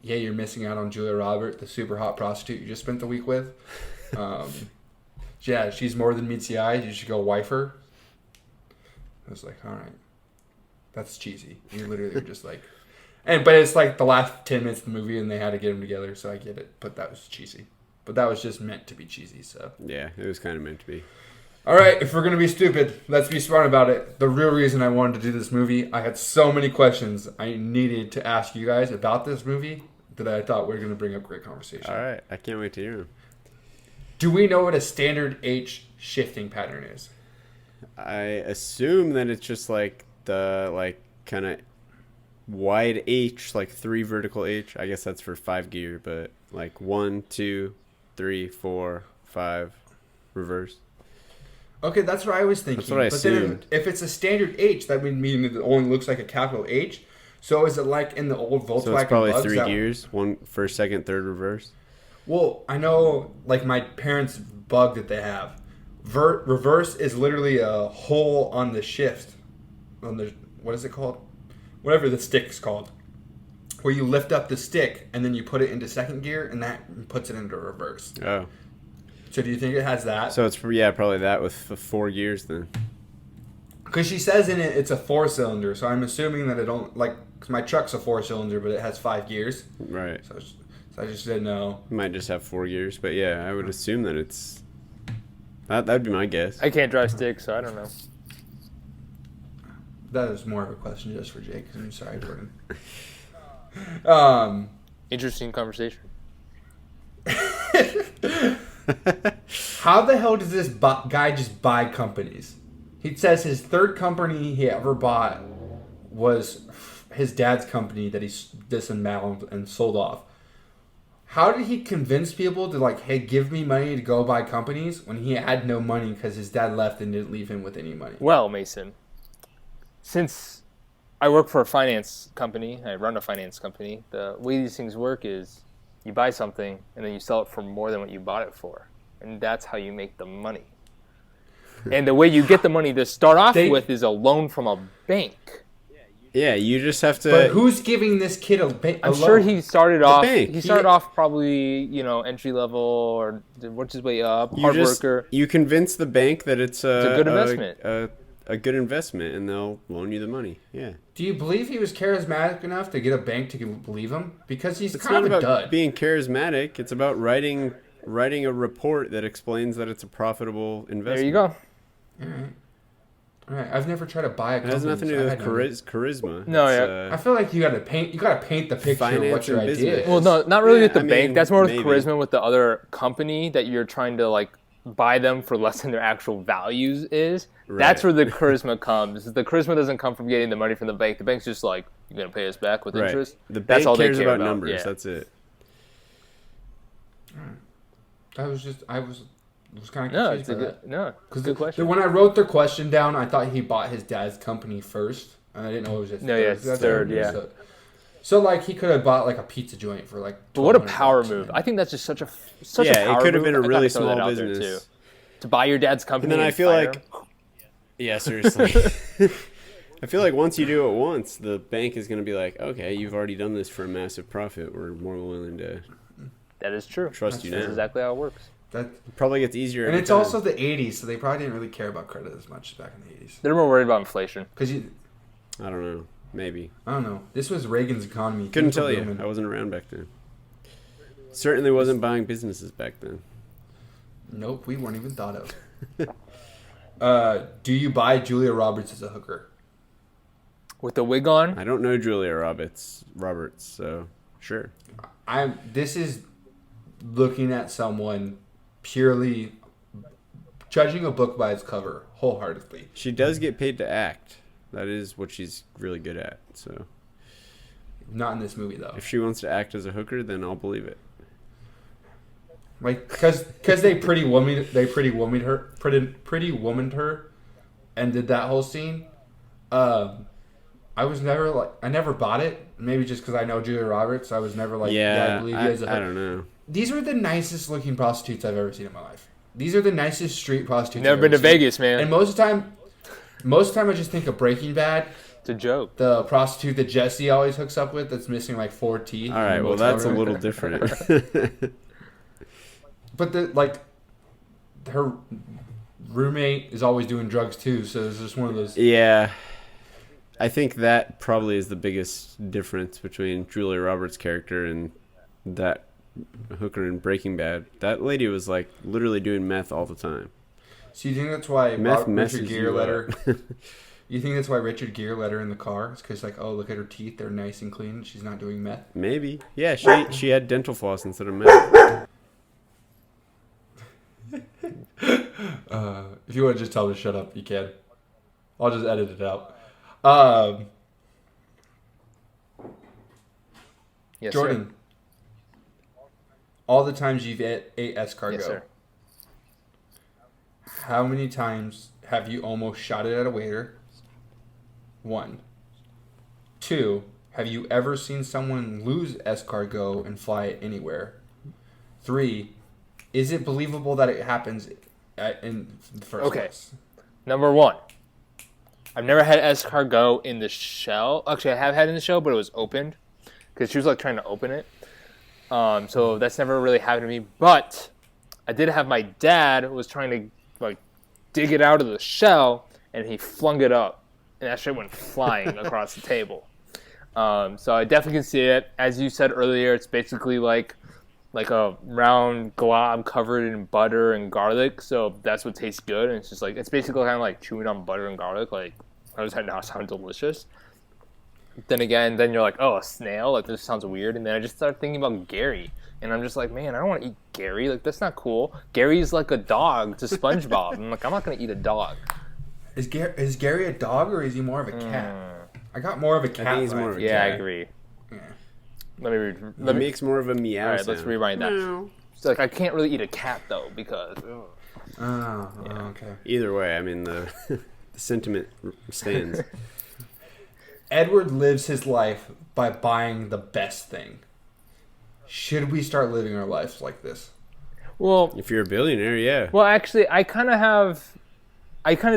yeah, you're missing out on Julia Roberts, the super hot prostitute you just spent the week with. Yeah, she's more than meets the eye. You should go wife her. I was like, all right. That's cheesy. You literally were just like... But it's like the last 10 minutes of the movie and they had to get them together, so I get it. But that was cheesy. But that was just meant to be cheesy, so... Yeah, it was kind of meant to be. All right, if we're going to be stupid, let's be smart about it. The real reason I wanted to do this movie, I had so many questions I needed to ask you guys about this movie that I thought we were going to bring up great conversation. All right, I can't wait to hear them. Do we know what a standard H shifting pattern is? I assume that it's just like the kind of wide H, like 3 vertical H. I guess that's for 5 gear, but like 1, 2, 3, 4, 5 reverse. Okay, that's what I was thinking. That's what I assumed. Then if it's a standard H, that would mean it only looks like a capital H. So is it like in the old Volkswagen? So it's probably Bugs 3 gears, 1 first, second, third reverse. Well, I know, like my parents' Bug that they have. Reverse is literally a hole on the shift. On the, what is it called? Whatever the stick's called. Where you lift up the stick and then you put it into second gear and that puts it into reverse. Oh. So do you think it has that? So it's probably that with 4 gears then. Because she says in it it's a 4-cylinder, so I'm assuming that it don't because my truck's a 4-cylinder, but it has 5 gears. Right. So I just didn't know. It might just have 4 gears, but yeah, I would assume that it's that'd be my guess. I can't drive stick, so I don't know. That is more of a question just for Jake. I'm sorry, Jordan. Interesting conversation. How the hell does this guy just buy companies? He says his third company he ever bought was his dad's company that he dismantled and sold off. How did he convince people to hey, give me money to go buy companies when he had no money because his dad left and didn't leave him with any money? Well, Mason, since I work for a finance company, I run a finance company, the way these things work is you buy something and then you sell it for more than what you bought it for. And that's how you make the money. And the way you get the money to start off with is a loan from a bank. Yeah, you just have to. But who's giving this kid a loan? I'm sure he started off. Bank. He started off probably entry level or worked his way up. Hard worker. You convince the bank that it's a good investment. A good investment, and they'll loan you the money. Yeah. Do you believe he was charismatic enough to get a bank to believe him? Because he's It's kind not of a about dud. being charismatic. It's about writing a report that explains that it's a profitable investment. There you go. All right. I've never tried to buy a It company. has nothing to so do I with had no- charisma. No, It's, yeah. I feel like you gotta paint the picture of what Finance your and idea business. is. Well, no, not really with the I bank. mean, That's more with maybe. charisma with the other company that you're trying to buy them for less than their actual values is. Right. That's where the charisma comes. The charisma doesn't come from getting the money from the bank. The bank's just you're gonna pay us back with right. interest. The That's bank all they cares care about numbers. Yeah. That's it. I was kind of No, confused it's a by good that. good question. When I wrote the question down, I thought he bought his dad's company first, and I didn't know it was his No, third. yeah, it's That's third, what I yeah. knew. So he could have bought a pizza joint for But what a $1,200 power and move! then- I think that's just such a power It could have move. been a I gotta really throw that small out there, business. too. To buy your dad's company. And then I feel fire like, him. yeah, seriously. I feel like once you do it once, the bank is going to be like, okay, you've already done this for a massive profit. We're more willing to That is true. trust you That's now. exactly how it works. That, It probably gets easier. and every it's time. also the 80s, so they probably didn't really care about credit as much back in the 80s. They're more worried about inflation. Because I don't know. Maybe. I don't know. This was Reagan's economy. Couldn't Things were tell you. booming. I wasn't around back then. Certainly wasn't buying businesses back then. Nope, we weren't even thought of. Do you buy Julia Roberts as a hooker? With the wig on? I don't know Julia Roberts, so sure. This is looking at someone purely judging a book by its cover wholeheartedly. She does get paid to act. That is what she's really good at. So Not in this movie though. if she wants to act as a hooker, then I'll believe it. Because they pretty womaned her, and did that whole scene. I was never I never bought it. Maybe just because I know Julia Roberts, I was never I believe you as a I don't know. These are the nicest looking prostitutes I've ever seen in my life. These are the nicest street prostitutes. Never I've been to ever seen. Vegas, man. And most of the time I just think of Breaking Bad. It's a joke. The prostitute that Jesse always hooks up with that's missing 4 teeth. All right, in the well motel that's a room. little different. But her roommate is always doing drugs too, so it's just one of those. Yeah. I think that probably is the biggest difference between Julia Roberts' character and that hooker in Breaking Bad. That lady was literally doing meth all the time. So you think that's why Meth Richard messes Gere you let up. her? You think that's why Richard Gere let her in the car? It's because oh, look at her teeth, they're nice and clean. She's not doing meth. Maybe. Yeah, she had dental floss instead of meth. If you want to just tell me to shut up, you can. I'll just edit it out. Yes, Jordan, all the times you've ate escargot, Yes, sir. how many times have you almost shot it at a waiter? 1. 2, have you ever seen someone lose escargot and fly it anywhere? 3, is it believable that it happens in the first place? Number 1. I've never had escargot in the shell. Actually, I have had it in the shell, but it was opened because she was like trying to open it. So that's never really happened to me. But I did have my dad was trying to like dig it out of the shell, and he flung it up, and that shit went flying across the table. So I definitely can see it. As you said earlier, it's basically like a round glob covered in butter and garlic. So that's what tastes good. And it's just like, it's basically kind of like chewing on butter and garlic. Like, how does that not sound delicious? Then you're like, oh, a snail? Like, this sounds weird. And then I just started thinking about Gary. And I'm just like, man, I don't want to eat Gary. Like, that's not cool. Gary's like a dog to SpongeBob. I'm like, I'm not going to eat a dog. Is Gary a dog or is he more of a cat? I got more of a cat. I think he's more of a cat. Yeah, I agree. Yeah. He makes more of a meow All right, sound. let's rewind that. Meow. So, like, I can't really eat a cat, though, because... Okay. Either way, I mean, the sentiment stands. Edward lives his life by buying the best thing. Should we start living our lives like this? Well, If you're a billionaire, yeah. Well, actually, I kind of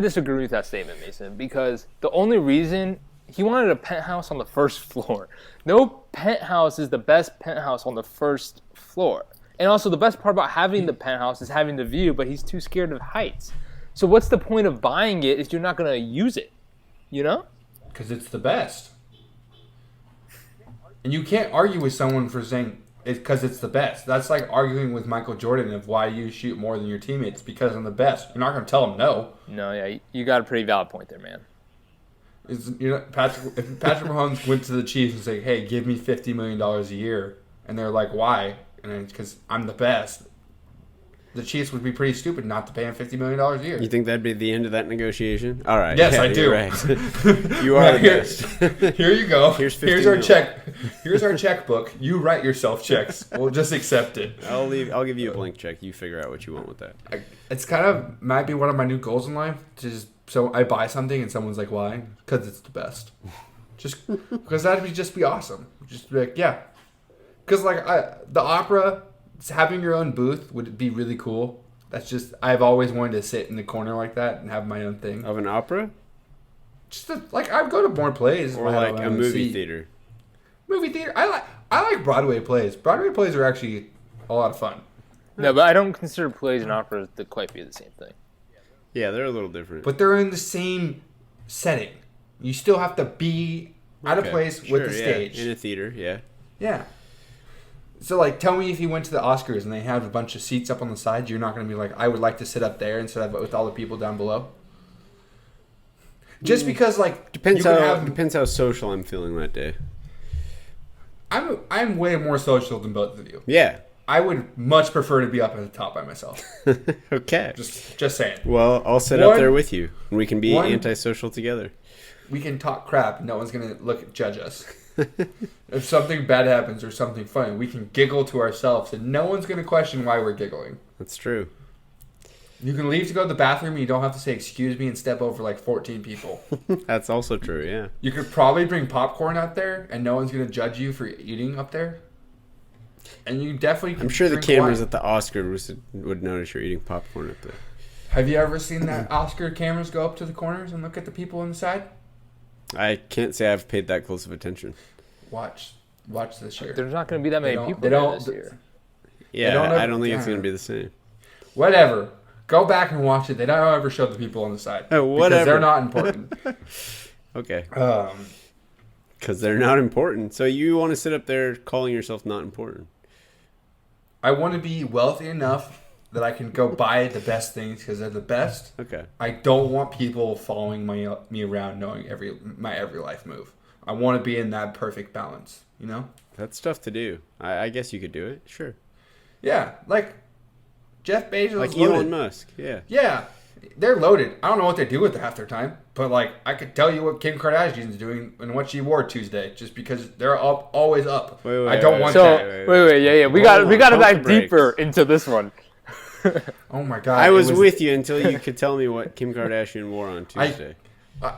disagree with that statement, Mason, because the only reason he wanted a penthouse on the first floor. No penthouse is the best penthouse on the first floor. And also, the best part about having the penthouse is having the view, but he's too scared of heights. So what's the point of buying it if you're not going to use it? You know? Because it's the best. And you can't argue with someone for saying it's because it's the best. That's like arguing with Michael Jordan of why you shoot more than your teammates because I'm the best. You're not going to tell him no. No, yeah, you got a pretty valid point there, man. If Patrick Mahomes went to the Chiefs and said, hey, give me $50 million a year, and they're like, why? And it's because I'm the best. The Chiefs would be pretty stupid not to pay him $50 million a year. You think that'd be the end of that negotiation? All right. Yes, yeah, I do. You're right. You are the best. Here you go. Here's Here's 50 our mil. check. Here's our checkbook. You write yourself checks. We'll just accept it. I'll give you a blank check. You figure out what you want with that. It's kind of might be one of my new goals in life. So I buy something and someone's like, "Why?" Because it's the best. Just because that'd be awesome. Just be like, yeah. Because like the opera, having your own booth would be really cool. That's just I've always wanted to sit in the corner like that and have my own thing. Of an opera? Like I'd go to more plays Or like a movie theater? Movie theater. I like Broadway plays. Broadway plays are actually a lot of fun. No, but I don't consider plays and operas to quite be the same thing. Yeah, they're a little different. But they're in the same setting. You still have to be at a place with the stage. In a theater, yeah. Yeah. So, like, tell me if you went to the Oscars and they have a bunch of seats up on the side, you're not going to be like, I would like to sit up there instead of with all the people down below? Just because, like, Depends how social I'm feeling that day. I'm way more social than both of you. Yeah. I would much prefer to be up at the top by myself. Okay. Just saying. Well, I'll sit up there with you, and we can be antisocial together. We can talk crap. No one's going to judge us. If something bad happens or something funny, we can giggle to ourselves, and no one's going to question why we're giggling. That's true. You can leave to go to the bathroom, and you don't have to say excuse me and step over like 14 people. That's also true, yeah. You could probably bring popcorn out there, and no one's going to judge you for eating up there. And you definitely could I'm sure the drink cameras wine. at the Oscars would notice you're eating popcorn up there. Have you ever seen that Oscar cameras go up to the corners and look at the people inside? I can't say I've paid that close of attention. Watch this year. There's not going to be that many people they there don't- this year. Yeah, I don't think it's going to be the same. Whatever. Go back and watch it. They don't ever show the people on the side. Oh, Because whatever. they're not important. Okay. Because they're not important. So you want to sit up there calling yourself not important. I want to be wealthy enough that I can go buy the best things because they're the best. Okay. I don't want people following me around knowing my every life move. I want to be in that perfect balance, you know? That's tough to do. I guess you could do it. Sure. Yeah, like Jeff Bezos. Like loaded. Elon Musk. Yeah. Yeah, they're loaded. I don't know what they do with half their time, but like I could tell you what Kim Kardashian's doing and what she wore Tuesday, just because they're always up. I don't want that. Yeah. We got to dive deeper into this one. Oh my god! I was with you until you could tell me what Kim Kardashian wore on Tuesday.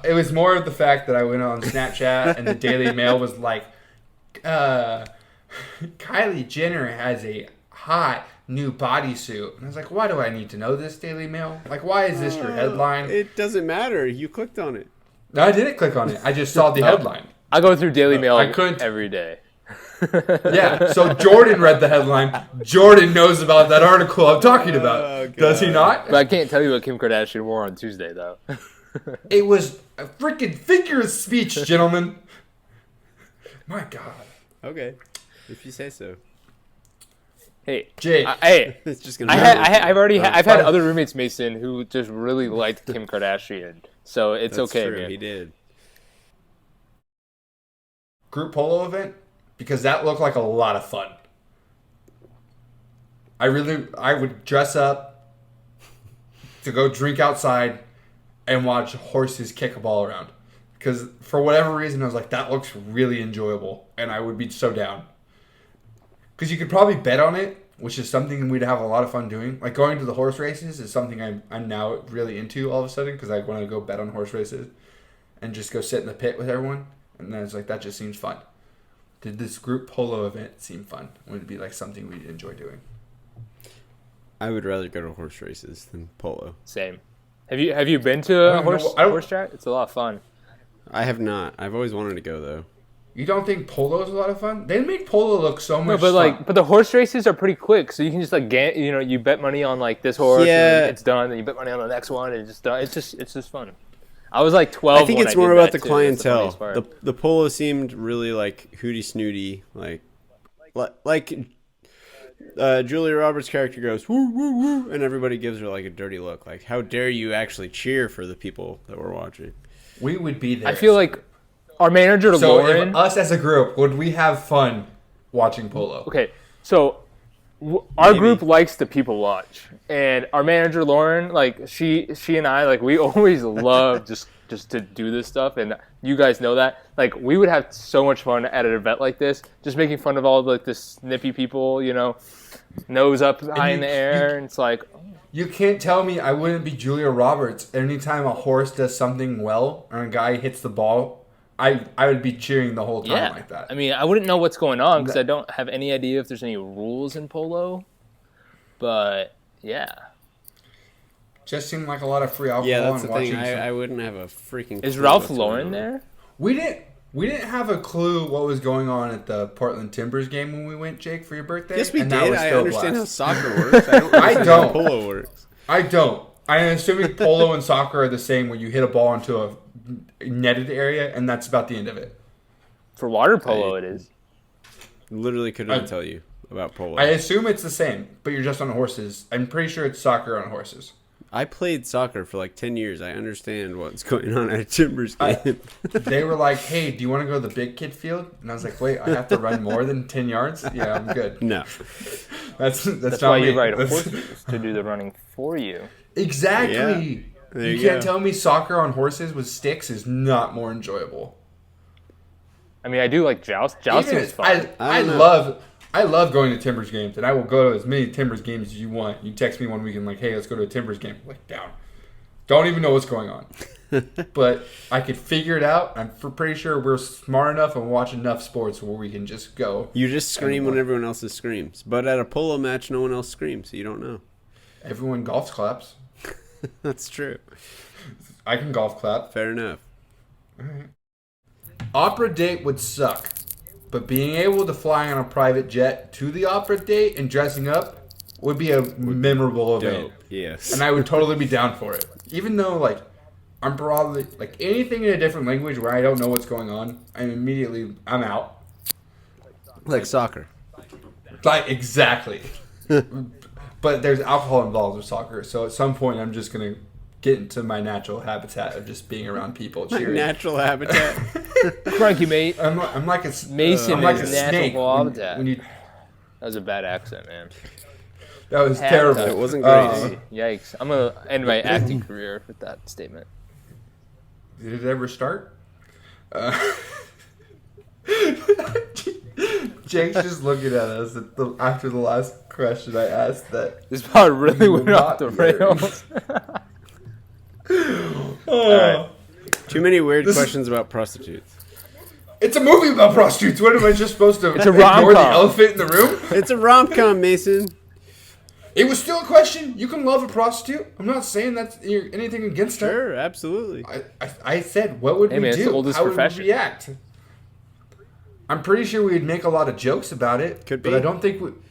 It was more of the fact that I went on Snapchat and the Daily Mail was like, Kylie Jenner has a hot new bodysuit. And I was like, why do I need to know this, Daily Mail? Like, why is this your headline? It doesn't matter. You clicked on it. No, I didn't click on it. I just saw the headline. I go through Daily Mail every day. Yeah, so Jordan read the headline. Jordan knows about that article I'm talking about. Does he not? But I can't tell you what Kim Kardashian wore on Tuesday, though. It was a freaking figure of speech, gentlemen. My God. Okay, if you say so. Hey, Jake. It's just gonna. I've had other roommates, Mason, who just really liked Kim Kardashian. So it's That's okay, true. man. He did. Group polo event, because that looked like a lot of fun. I would dress up to go drink outside and watch horses kick a ball around. Because for whatever reason, I was like, that looks really enjoyable. And I would be so down. Because you could probably bet on it, which is something we'd have a lot of fun doing. Like going to the horse races is something I'm now really into all of a sudden. Because I want to go bet on horse races. And just go sit in the pit with everyone. And then it's like, that just seems fun. Did this group polo event seem fun? Would it be like something we'd enjoy doing? I would rather go to horse races than polo. Same. Have you been to a horse track? It's a lot of fun. I have not. I've always wanted to go though. You don't think polo is a lot of fun? They made polo look so much fun. But the horse races are pretty quick, so you can just like you bet money on like this horse, and it's done. Then you bet money on the next one, and it's just done. It's just fun. I was like 12. I think it's more about the clientele. The polo seemed really like hooty snooty, like Julia Roberts' character goes woo woo woo, and everybody gives her like a dirty look. Like, how dare you actually cheer for the people that we're watching? We would be there. I feel like our manager Lauren. If us as a group, would we have fun watching polo? Okay, so our group likes to people watch, and our manager Lauren, like she and I, like we always love just to do this stuff, and you guys know that. Like we would have so much fun at an event like this, just making fun of all like the snippy people, nose up high in the air, and it's like. You can't tell me I wouldn't be Julia Roberts. Anytime a horse does something well or a guy hits the ball, I would be cheering the whole time like that. I mean, I wouldn't know what's going on because I don't have any idea if there's any rules in polo. But, yeah. Just seemed like a lot of free alcohol. Yeah, that's and the thing. watching I wouldn't have a freaking. Is Ralph Lauren there? We didn't have a clue what was going on at the Portland Timbers game when we went, Jake, for your birthday. Yes, we and did. That was I still understand blast. how soccer works. I don't. How polo works. I don't. I'm assuming polo and soccer are the same when you hit a ball into a netted area, and that's about the end of it. For water polo, it is. Literally couldn't tell you about polo. I assume it's the same, but you're just on horses. I'm pretty sure it's soccer on horses. I played soccer for like 10 years. I understand what's going on at a Timbers game. They were like, hey, do you want to go to the big kid field? And I was like, wait, I have to run more than 10 yards? Yeah, I'm good. No. That's That's not why me. you ride horses, to do the running for you. Exactly. Yeah. You can't tell me soccer on horses with sticks is not more enjoyable. I mean, I do like jousting is fun. I love going to Timbers games, and I will go to as many Timbers games as you want. You text me one weekend like, hey, let's go to a Timbers game. I'm like, down. Don't even know what's going on. But I could figure it out. I'm pretty sure we're smart enough and watch enough sports where we can just go. You just scream when everyone else screams. But at a polo match, no one else screams, so you don't know. Everyone golf claps. That's true. I can golf clap. Fair enough. All right. Opera date would suck. But being able to fly on a private jet to the opera date and dressing up would be a memorable event. Dope. Yes. And I would totally be down for it. Even though, like, I'm probably, like, anything in a different language where I don't know what's going on, I'm out. Like soccer. Like, exactly. But there's alcohol involved with soccer, so at some point I'm just going to get into my natural habitat of just being around people cheering. Natural habitat. Cranky, mate. I'm like a Mason I'm like a is snake natural habitat. when you, That was a bad accent, man. That was Had terrible. to. It wasn't great. Yikes! I'm gonna end my acting career with that statement. Did it ever start? Jake's just looking at us after the last question I asked that. This part really You went will off not the marry. rails. All right. Too many weird questions about prostitutes. It's a movie about prostitutes. What am I just supposed to It's a ignore the rom-com. elephant in the room? It's a rom-com, Mason. It was still a question. You can love a prostitute. I'm not saying that's anything against her. Sure, absolutely. I said, what would Hey, we man, it's do? the oldest How profession. would we react? I'm pretty sure we'd make a lot of jokes about it. Could but be. I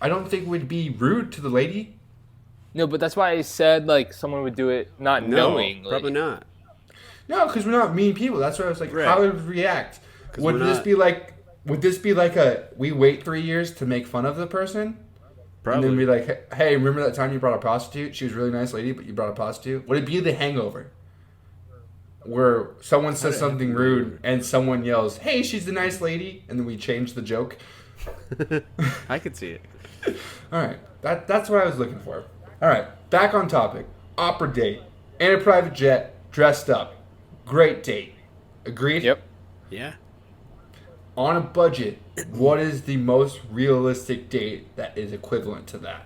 don't think we'd be rude to the lady. No, but that's why I said like someone would do it not knowing. Probably not. No, because we're not mean people. That's why I was like, Right. how would we react? 'Cause Would we're this not- be like? Would this be like a we wait 3 years to make fun of the person? Probably. And then be like, hey, remember that time you brought a prostitute? She was a really nice lady, but you brought a prostitute? Would it be The Hangover? Where someone says something rude and someone yells, hey, she's a nice lady, and then we change the joke? I could see it. All right, that's what I was looking for. All right, back on topic. Opera date. In a private jet, dressed up. Great date. Agreed? Yep. Yeah. On a budget, what is the most realistic date that is equivalent to that?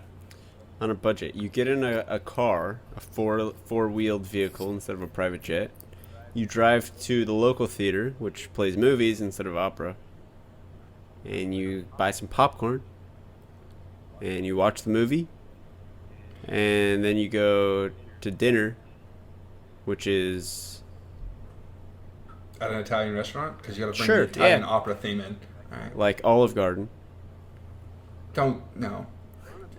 On a budget, you get in a car, a four-wheeled vehicle instead of a private jet. You drive to the local theater, which plays movies instead of opera. And you buy some popcorn. And you watch the movie. And then you go to dinner, which is... At an Italian restaurant? Because you got to bring Sure, the Italian yeah. opera theme in. All right. like Olive Garden. No.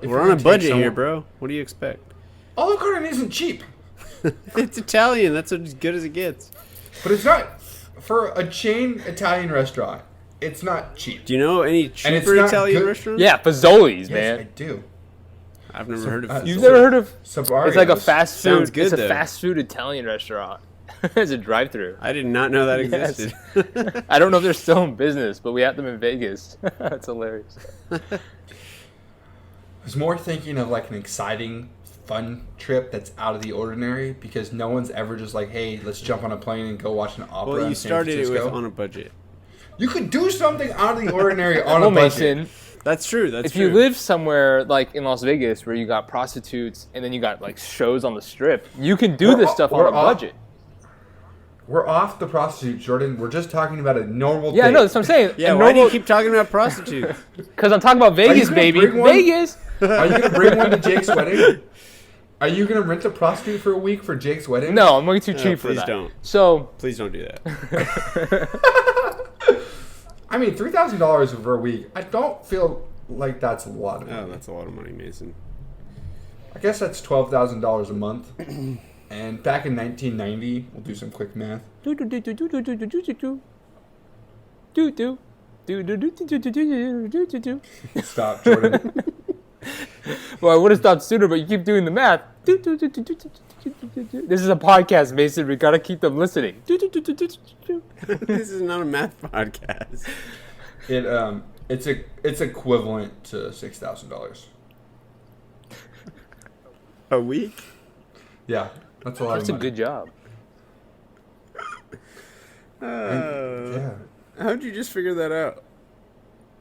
If We're you're on a gonna take budget here, someone- bro. What do you expect? Olive Garden isn't cheap. It's Italian. That's as good as it gets. But it's not. For a chain Italian restaurant, it's not cheap. Do you know any it's cheaper not Italian good- restaurants? Yeah, Fazoli's, Yes, I man. do. I've never heard of You've never heard of? Sabario's. It's like a fast food. Sounds good, it's a though. fast food Italian restaurant. It's a drive-through. I did not know that Yes. existed. I don't know if they're still in business, but we have them in Vegas. That's hilarious. I was more thinking of like an exciting, fun trip that's out of the ordinary because no one's ever just like, hey, let's jump on a plane and go watch an opera. Well, in you San started it with Francisco. on a budget. You could do something out of the ordinary on a Well, budget. Mason, That's true. That's if true. you live somewhere like in Las Vegas where you got prostitutes and then you got like shows on the strip, you can do this stuff on we're a off- budget. We're off the prostitute, Jordan. We're just talking about a normal Yeah, date. no, that's what I'm saying. yeah, why do you keep talking about prostitutes? Because I'm talking about Vegas, gonna baby. bring one? Vegas. Are you going to bring one to Jake's wedding? Are you going to rent a prostitute for a week for Jake's wedding? No, I'm way too No, cheap for please that. don't. So, Please don't do that. I mean, $3,000 for a week. I don't feel like that's a lot of money. Oh, that's a lot of money, Mason. I guess that's $12,000 a month. And back in 1990, we'll do some quick math. Stop, Jordan. Well, I would have stopped sooner, but you keep doing the math. This is a podcast, Mason. We gotta keep them listening. This is not a math podcast. It's equivalent to $6,000. A week? Yeah, that's a lot That's a of money. good job. Yeah, How'd you just figure that out?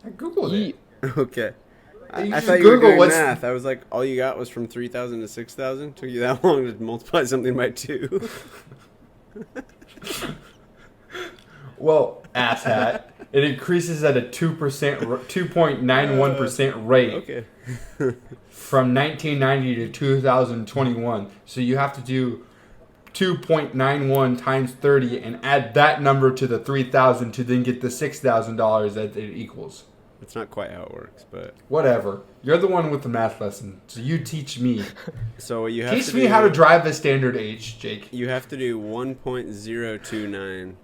I googled it. Okay. You I just thought you were Google doing what's- math. I was like, all you got was from 3,000 to 6,000? Took you that long to multiply something by 2? Well, asshat, it increases at a 2.91% rate Okay. from 1990 to 2021. So you have to do 2.91 times 30 and add that number to the 3,000 to then get the $6,000 that it equals. That's not quite how it works, but... Whatever. You're the one with the math lesson, so you teach me. So what you have Teach to me do, how to drive a standard H, Jake. You have to do 1.029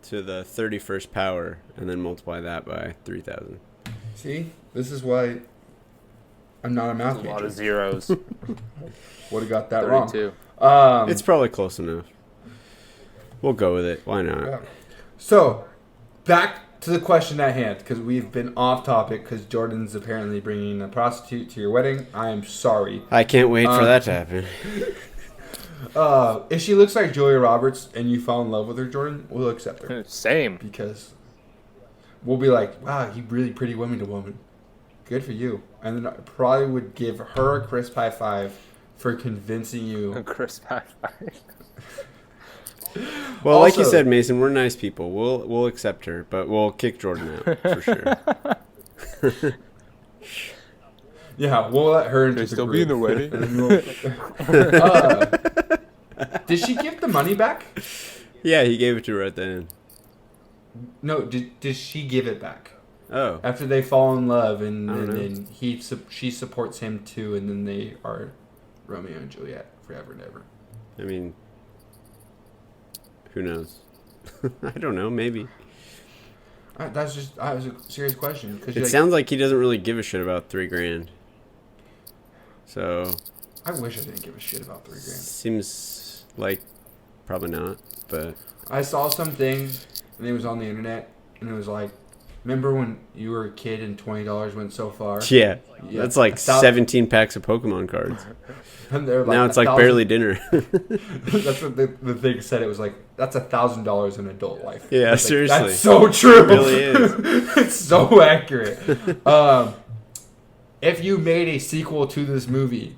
to the 31st power, and then multiply that by 3,000. See? This is why I'm not a math A lot major. of zeros. Would have got that wrong. 32. It's probably close enough. We'll go with it. Why not? Yeah. So, back to the question at hand, because we've been off topic because Jordan's apparently bringing a prostitute to your wedding. I am sorry. I can't wait for that to happen. If she looks like Julia Roberts and you fall in love with her, Jordan, we'll accept her. Same. Because we'll be like, wow, you really pretty woman to woman. Good for you. And then I probably would give her a crisp high five for convincing you. A crisp high five. Well, Also, like you said, Mason, we're nice people. We'll accept her, but we'll kick Jordan out for sure. Yeah, we'll let her into They the still group. be in the wedding. Did she give the money back? Yeah, he gave it to her at the end. No, did she give it back? Oh, After they fall in love and I don't know. then she supports him too, and then they are Romeo and Juliet forever and ever. I mean, who knows? I don't know. Maybe. That was a serious question. Cause It sounds like he doesn't really give a shit about $3,000. So I wish I didn't give a shit about $3,000. seems like probably not. But I saw something, and it was on the internet, and it was like, remember when you were a kid and $20 went so far? yeah, Yeah, that's like 17 packs of Pokemon cards. And they're like, Now it's like barely dinner. That's what the thing said. It was like, that's $1,000 in adult life. Yeah, It's like, seriously. that's so true. It really is. It's so accurate. If you made a sequel to this movie,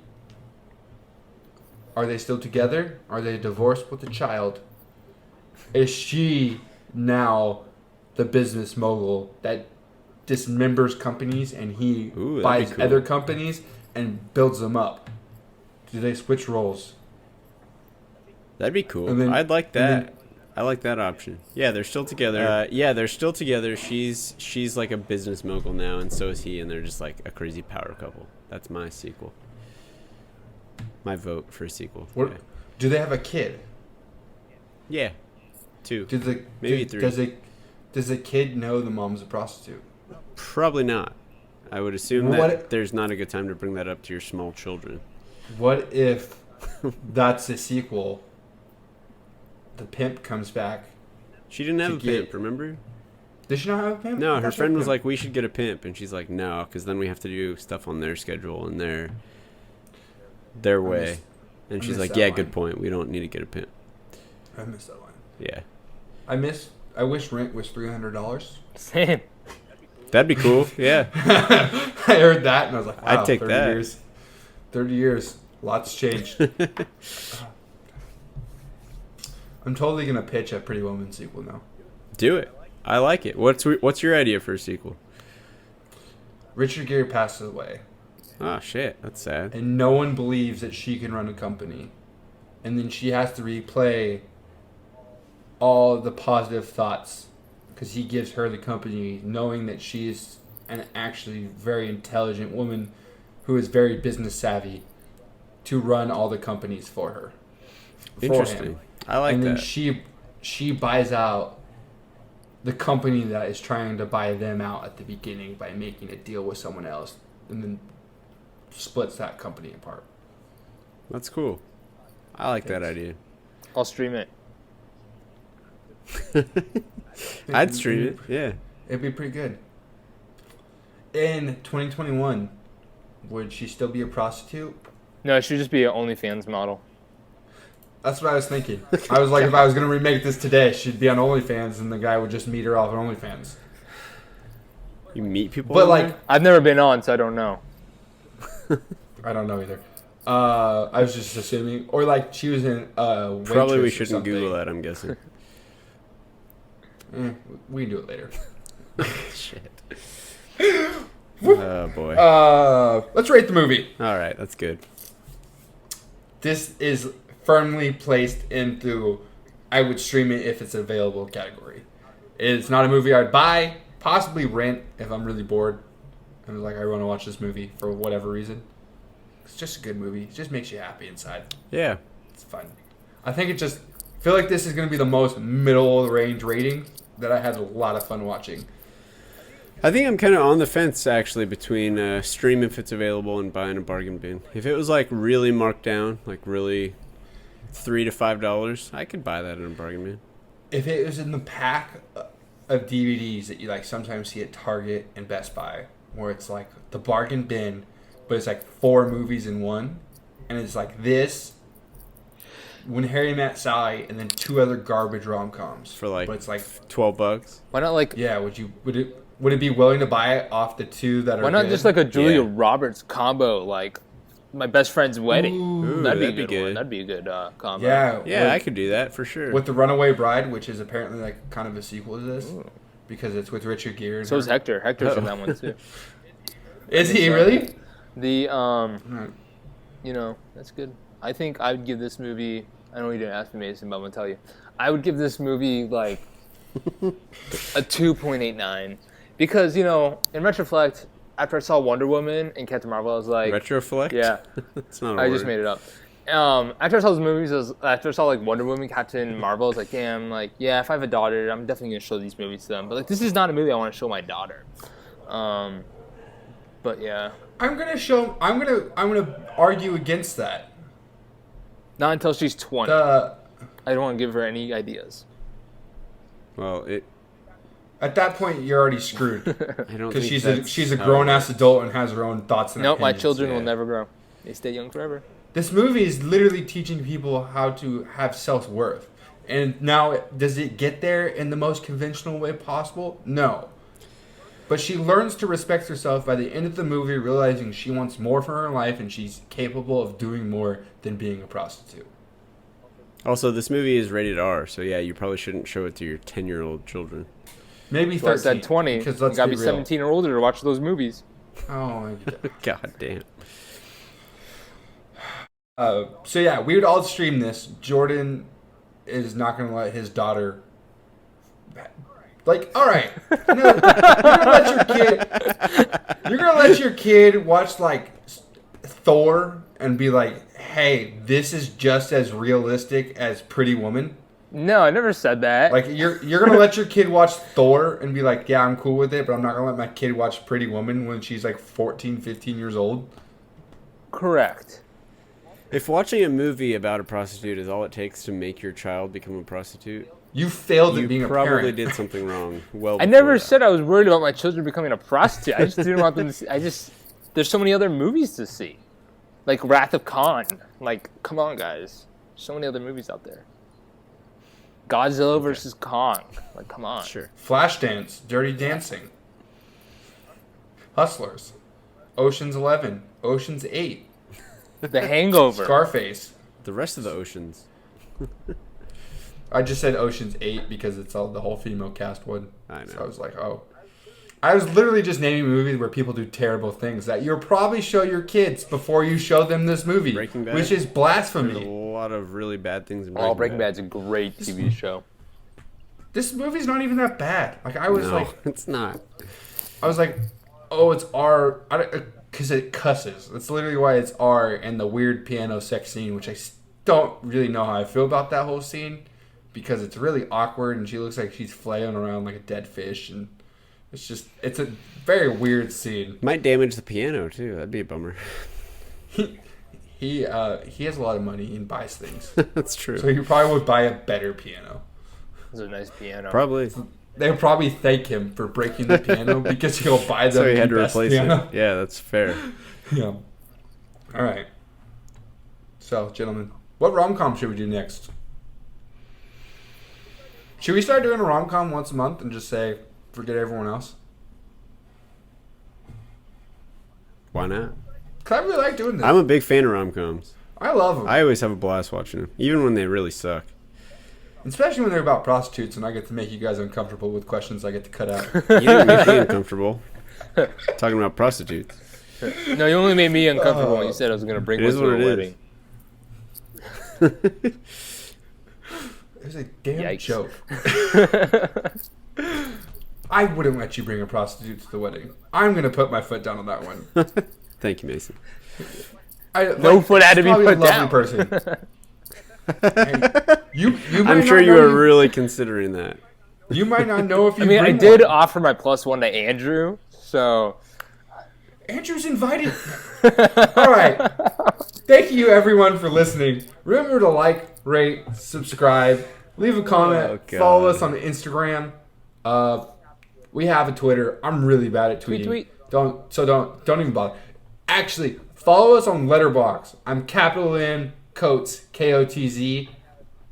are they still together? Are they divorced with a child? Is she now the business mogul that dismembers companies and he Ooh, that'd buys be cool. other companies and builds them up? Do they switch roles? That'd be cool. And then- I'd like and that. I like that option. Yeah, they're still together. Yeah, they're still together. She's like a business mogul now, and so is he, and they're just like a crazy power couple. That's my sequel. My vote for a sequel. What, do they have a kid? Yeah. 2. Maybe 3. Does the kid know the mom's a prostitute? Probably not. I would assume Well, that there's not a good time to bring that up to your small children. What if that's the sequel? The pimp comes back. She didn't have To a get- pimp, remember? Did she not have a pimp? No, I her thought she friend had a was pimp. like, we should get a pimp. And she's like, no, because then we have to do stuff on their schedule and their way. missed- And I she's missed like, that yeah, line. good point. We don't need to get a pimp. I missed that line. Yeah. I wish rent was $300. Same. That'd be cool. Yeah. I heard that and I was like, wow, I'd take 30 that. years. 30 years. Lots changed. I'm totally going to pitch a Pretty Woman sequel now. Do it. I like it. What's your idea for a sequel? Richard Gere passes away, Oh, shit. That's sad. and no one believes that she can run a company. And then she has to replay all the positive thoughts because he gives her the company, knowing that she is an actually very intelligent woman who is very business savvy to run all the companies for her. for him. Interesting. I like and then that. she buys out the company that is trying to buy them out at the beginning by making a deal with someone else, and then splits that company apart. That's cool. I like that idea. I'll stream it. I'd stream it. Yeah. It'd be pretty good. In 2021, would she still be a prostitute? No, it should just be an OnlyFans model. That's what I was thinking. I was like, if I was going to remake this today, she'd be on OnlyFans, and the guy would just meet her off on OnlyFans. You meet people. But on like, there? I've never been on, so I don't know. I don't know either. I was just assuming, or like she was in waitress Probably we or shouldn't something. Google that, I'm guessing. We can do it later. Shit. Oh, boy. Let's rate the movie. All right, that's good. This is firmly placed into I would stream it if it's available category. It's not a movie I'd buy, possibly rent if I'm really bored and like I want to watch this movie for whatever reason. It's just a good movie. It just makes you happy inside. Yeah. It's fun. I think I feel like this is going to be the most middle range rating that I had a lot of fun watching. I think I'm kind of on the fence, actually, between stream if it's available and buying a bargain bin. If it was, like, really marked down, like, really $3 to $5, I could buy that in a bargain bin. If it was in the pack of DVDs that you like sometimes see at Target and Best Buy, where it's like the bargain bin, but it's like 4 movies in one, and it's like this, When Harry Met Sally, and then 2 other garbage rom-coms for like, but it's like $12. Why not like? yeah. Would it be willing to buy it off the 2 that are? Why not good? just like a Julia Yeah. Roberts combo, like My Best Friend's Wedding? Ooh, that'd be a that'd be good one. good. That'd be a good combo. Yeah, Yeah, I could do that for sure. with the Runaway Bride, which is apparently like kind of a sequel to this, Ooh. because it's with Richard Gere. And So is her. Hector. Hector's in that one too. Is he really? The Right. you know, that's good. I think I would give this movie. I know you didn't ask me, Mason, but I'm gonna tell you. I would give this movie like a 2.89 because in retrospect, after I saw Wonder Woman and Captain Marvel, I was like, Retroflect? yeah, That's not a I word. just made it up. After I saw those movies, after I saw like Wonder Woman, Captain Marvel, I was like, damn, like yeah, if I have a daughter, I'm definitely gonna show these movies to them. But like, this is not a movie I want to show my daughter. But yeah, I'm gonna argue against that. not until she's 20. The I don't want to give her any ideas. Well, At that point, you're already screwed I don't because think she's a how grown it ass adult and has her own thoughts and Nope, my opinions. children will yeah. never grow. They stay young forever. This movie is literally teaching people how to have self-worth. And now, does it get there in the most conventional way possible? No. But she learns to respect herself by the end of the movie, realizing she wants more for her life and she's capable of doing more than being a prostitute. Also, this movie is rated R, so yeah, you probably shouldn't show it to your 10-year-old children. Maybe 13. So I said 20. Because You let's gotta be be real. 17 or older to watch those movies. Oh, my God. God damn. So yeah, we would all stream this. Jordan is not going to let his daughter. Like, all right, you're gonna let your kid watch like Thor and be like, "Hey, this is just as realistic as Pretty Woman." No, I never said that. Like, you're gonna let your kid watch Thor and be like, "Yeah, I'm cool with it," but I'm not gonna let my kid watch Pretty Woman when she's like 14, 15 years old. Correct. If watching a movie about a prostitute is all it takes to make your child become a prostitute, You failed at you being a probably parent. did something wrong. Well, I before never that. said I was worried about my children becoming a prostitute. I just didn't want them to see. There's so many other movies to see. Like Wrath of Khan. Like, come on, guys. So many other movies out there. Godzilla versus Kong. Like, come on. Sure. Flashdance, Dirty Dancing, Hustlers, Ocean's 11, Ocean's 8, The Hangover. Scarface. The rest of the oceans. I just said Ocean's 8 because it's all the whole female cast one. I know. So I was like, oh. I was literally just naming movies where people do terrible things that you'll probably show your kids before you show them this movie. Breaking Bad? Which is There's a blasphemy. lot of really bad things in Oh, Breaking Breaking Bad's a great TV show. This movie's not even that bad. Like, I was No, like, it's not. oh, it's R. Because it cusses. That's literally why it's R, and the weird piano sex scene, which I don't really know how I feel about that whole scene. Because it's really awkward, and she looks like she's flailing around like a dead fish, and it's a very weird scene. Might damage the piano too. That'd be a bummer. He has a lot of money and buys things, That's true. so he probably would buy a better piano. It's a nice piano. Probably. They'll probably thank him for breaking the piano because he'll buy them So he had the to best replace piano. it. Yeah, that's fair. Yeah. All right. So, gentlemen, what rom-com should we do next? Should we start doing a rom-com once a month and just say, forget everyone else? Why not? Because I really like doing this. I'm a big fan of rom-coms. I love them. I always have a blast watching them, even when they really suck. Especially when they're about prostitutes and I get to make you guys uncomfortable with questions I get to cut out. You didn't make me uncomfortable talking about prostitutes. No, you only made me uncomfortable when you said I was going to bring It one is to what a it is. wedding. It was a damn Yikes. joke. I wouldn't let you bring a prostitute to the wedding. I'm going to put my foot down on that one. Thank you, Mason. No foot had to be she's probably put a lovely down. person. And you might I'm sure not you know are really considering that. You might not know if you I mean, I bring did one. offer my +1 to Andrew, so... Andrew's invited. All right. Thank you, everyone, for listening. Remember to like, rate, subscribe, leave a comment, Oh, God. follow us on Instagram. We have a Twitter. I'm really bad at tweeting. Tweet. Don't even bother. Actually, follow us on Letterboxd. I'm capital N Coates, Kotz.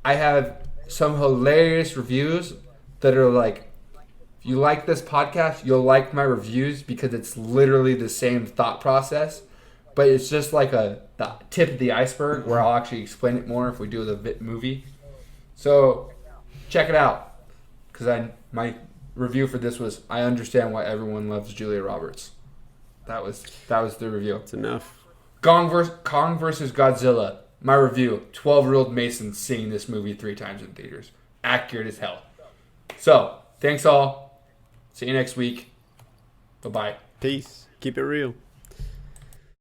I have some hilarious reviews that are like, if you like this podcast, you'll like my reviews because it's literally the same thought process, but it's just like the tip of the iceberg where I'll actually explain it more if we do the movie. So check it out, because my review for this was, I understand why everyone loves Julia Roberts. That was the review. It's enough. Kong versus Godzilla. My review: 12-year-old Mason seeing this movie 3 times in theaters. Accurate as hell. So thanks all. See you next week. Bye bye. Peace. Keep it real.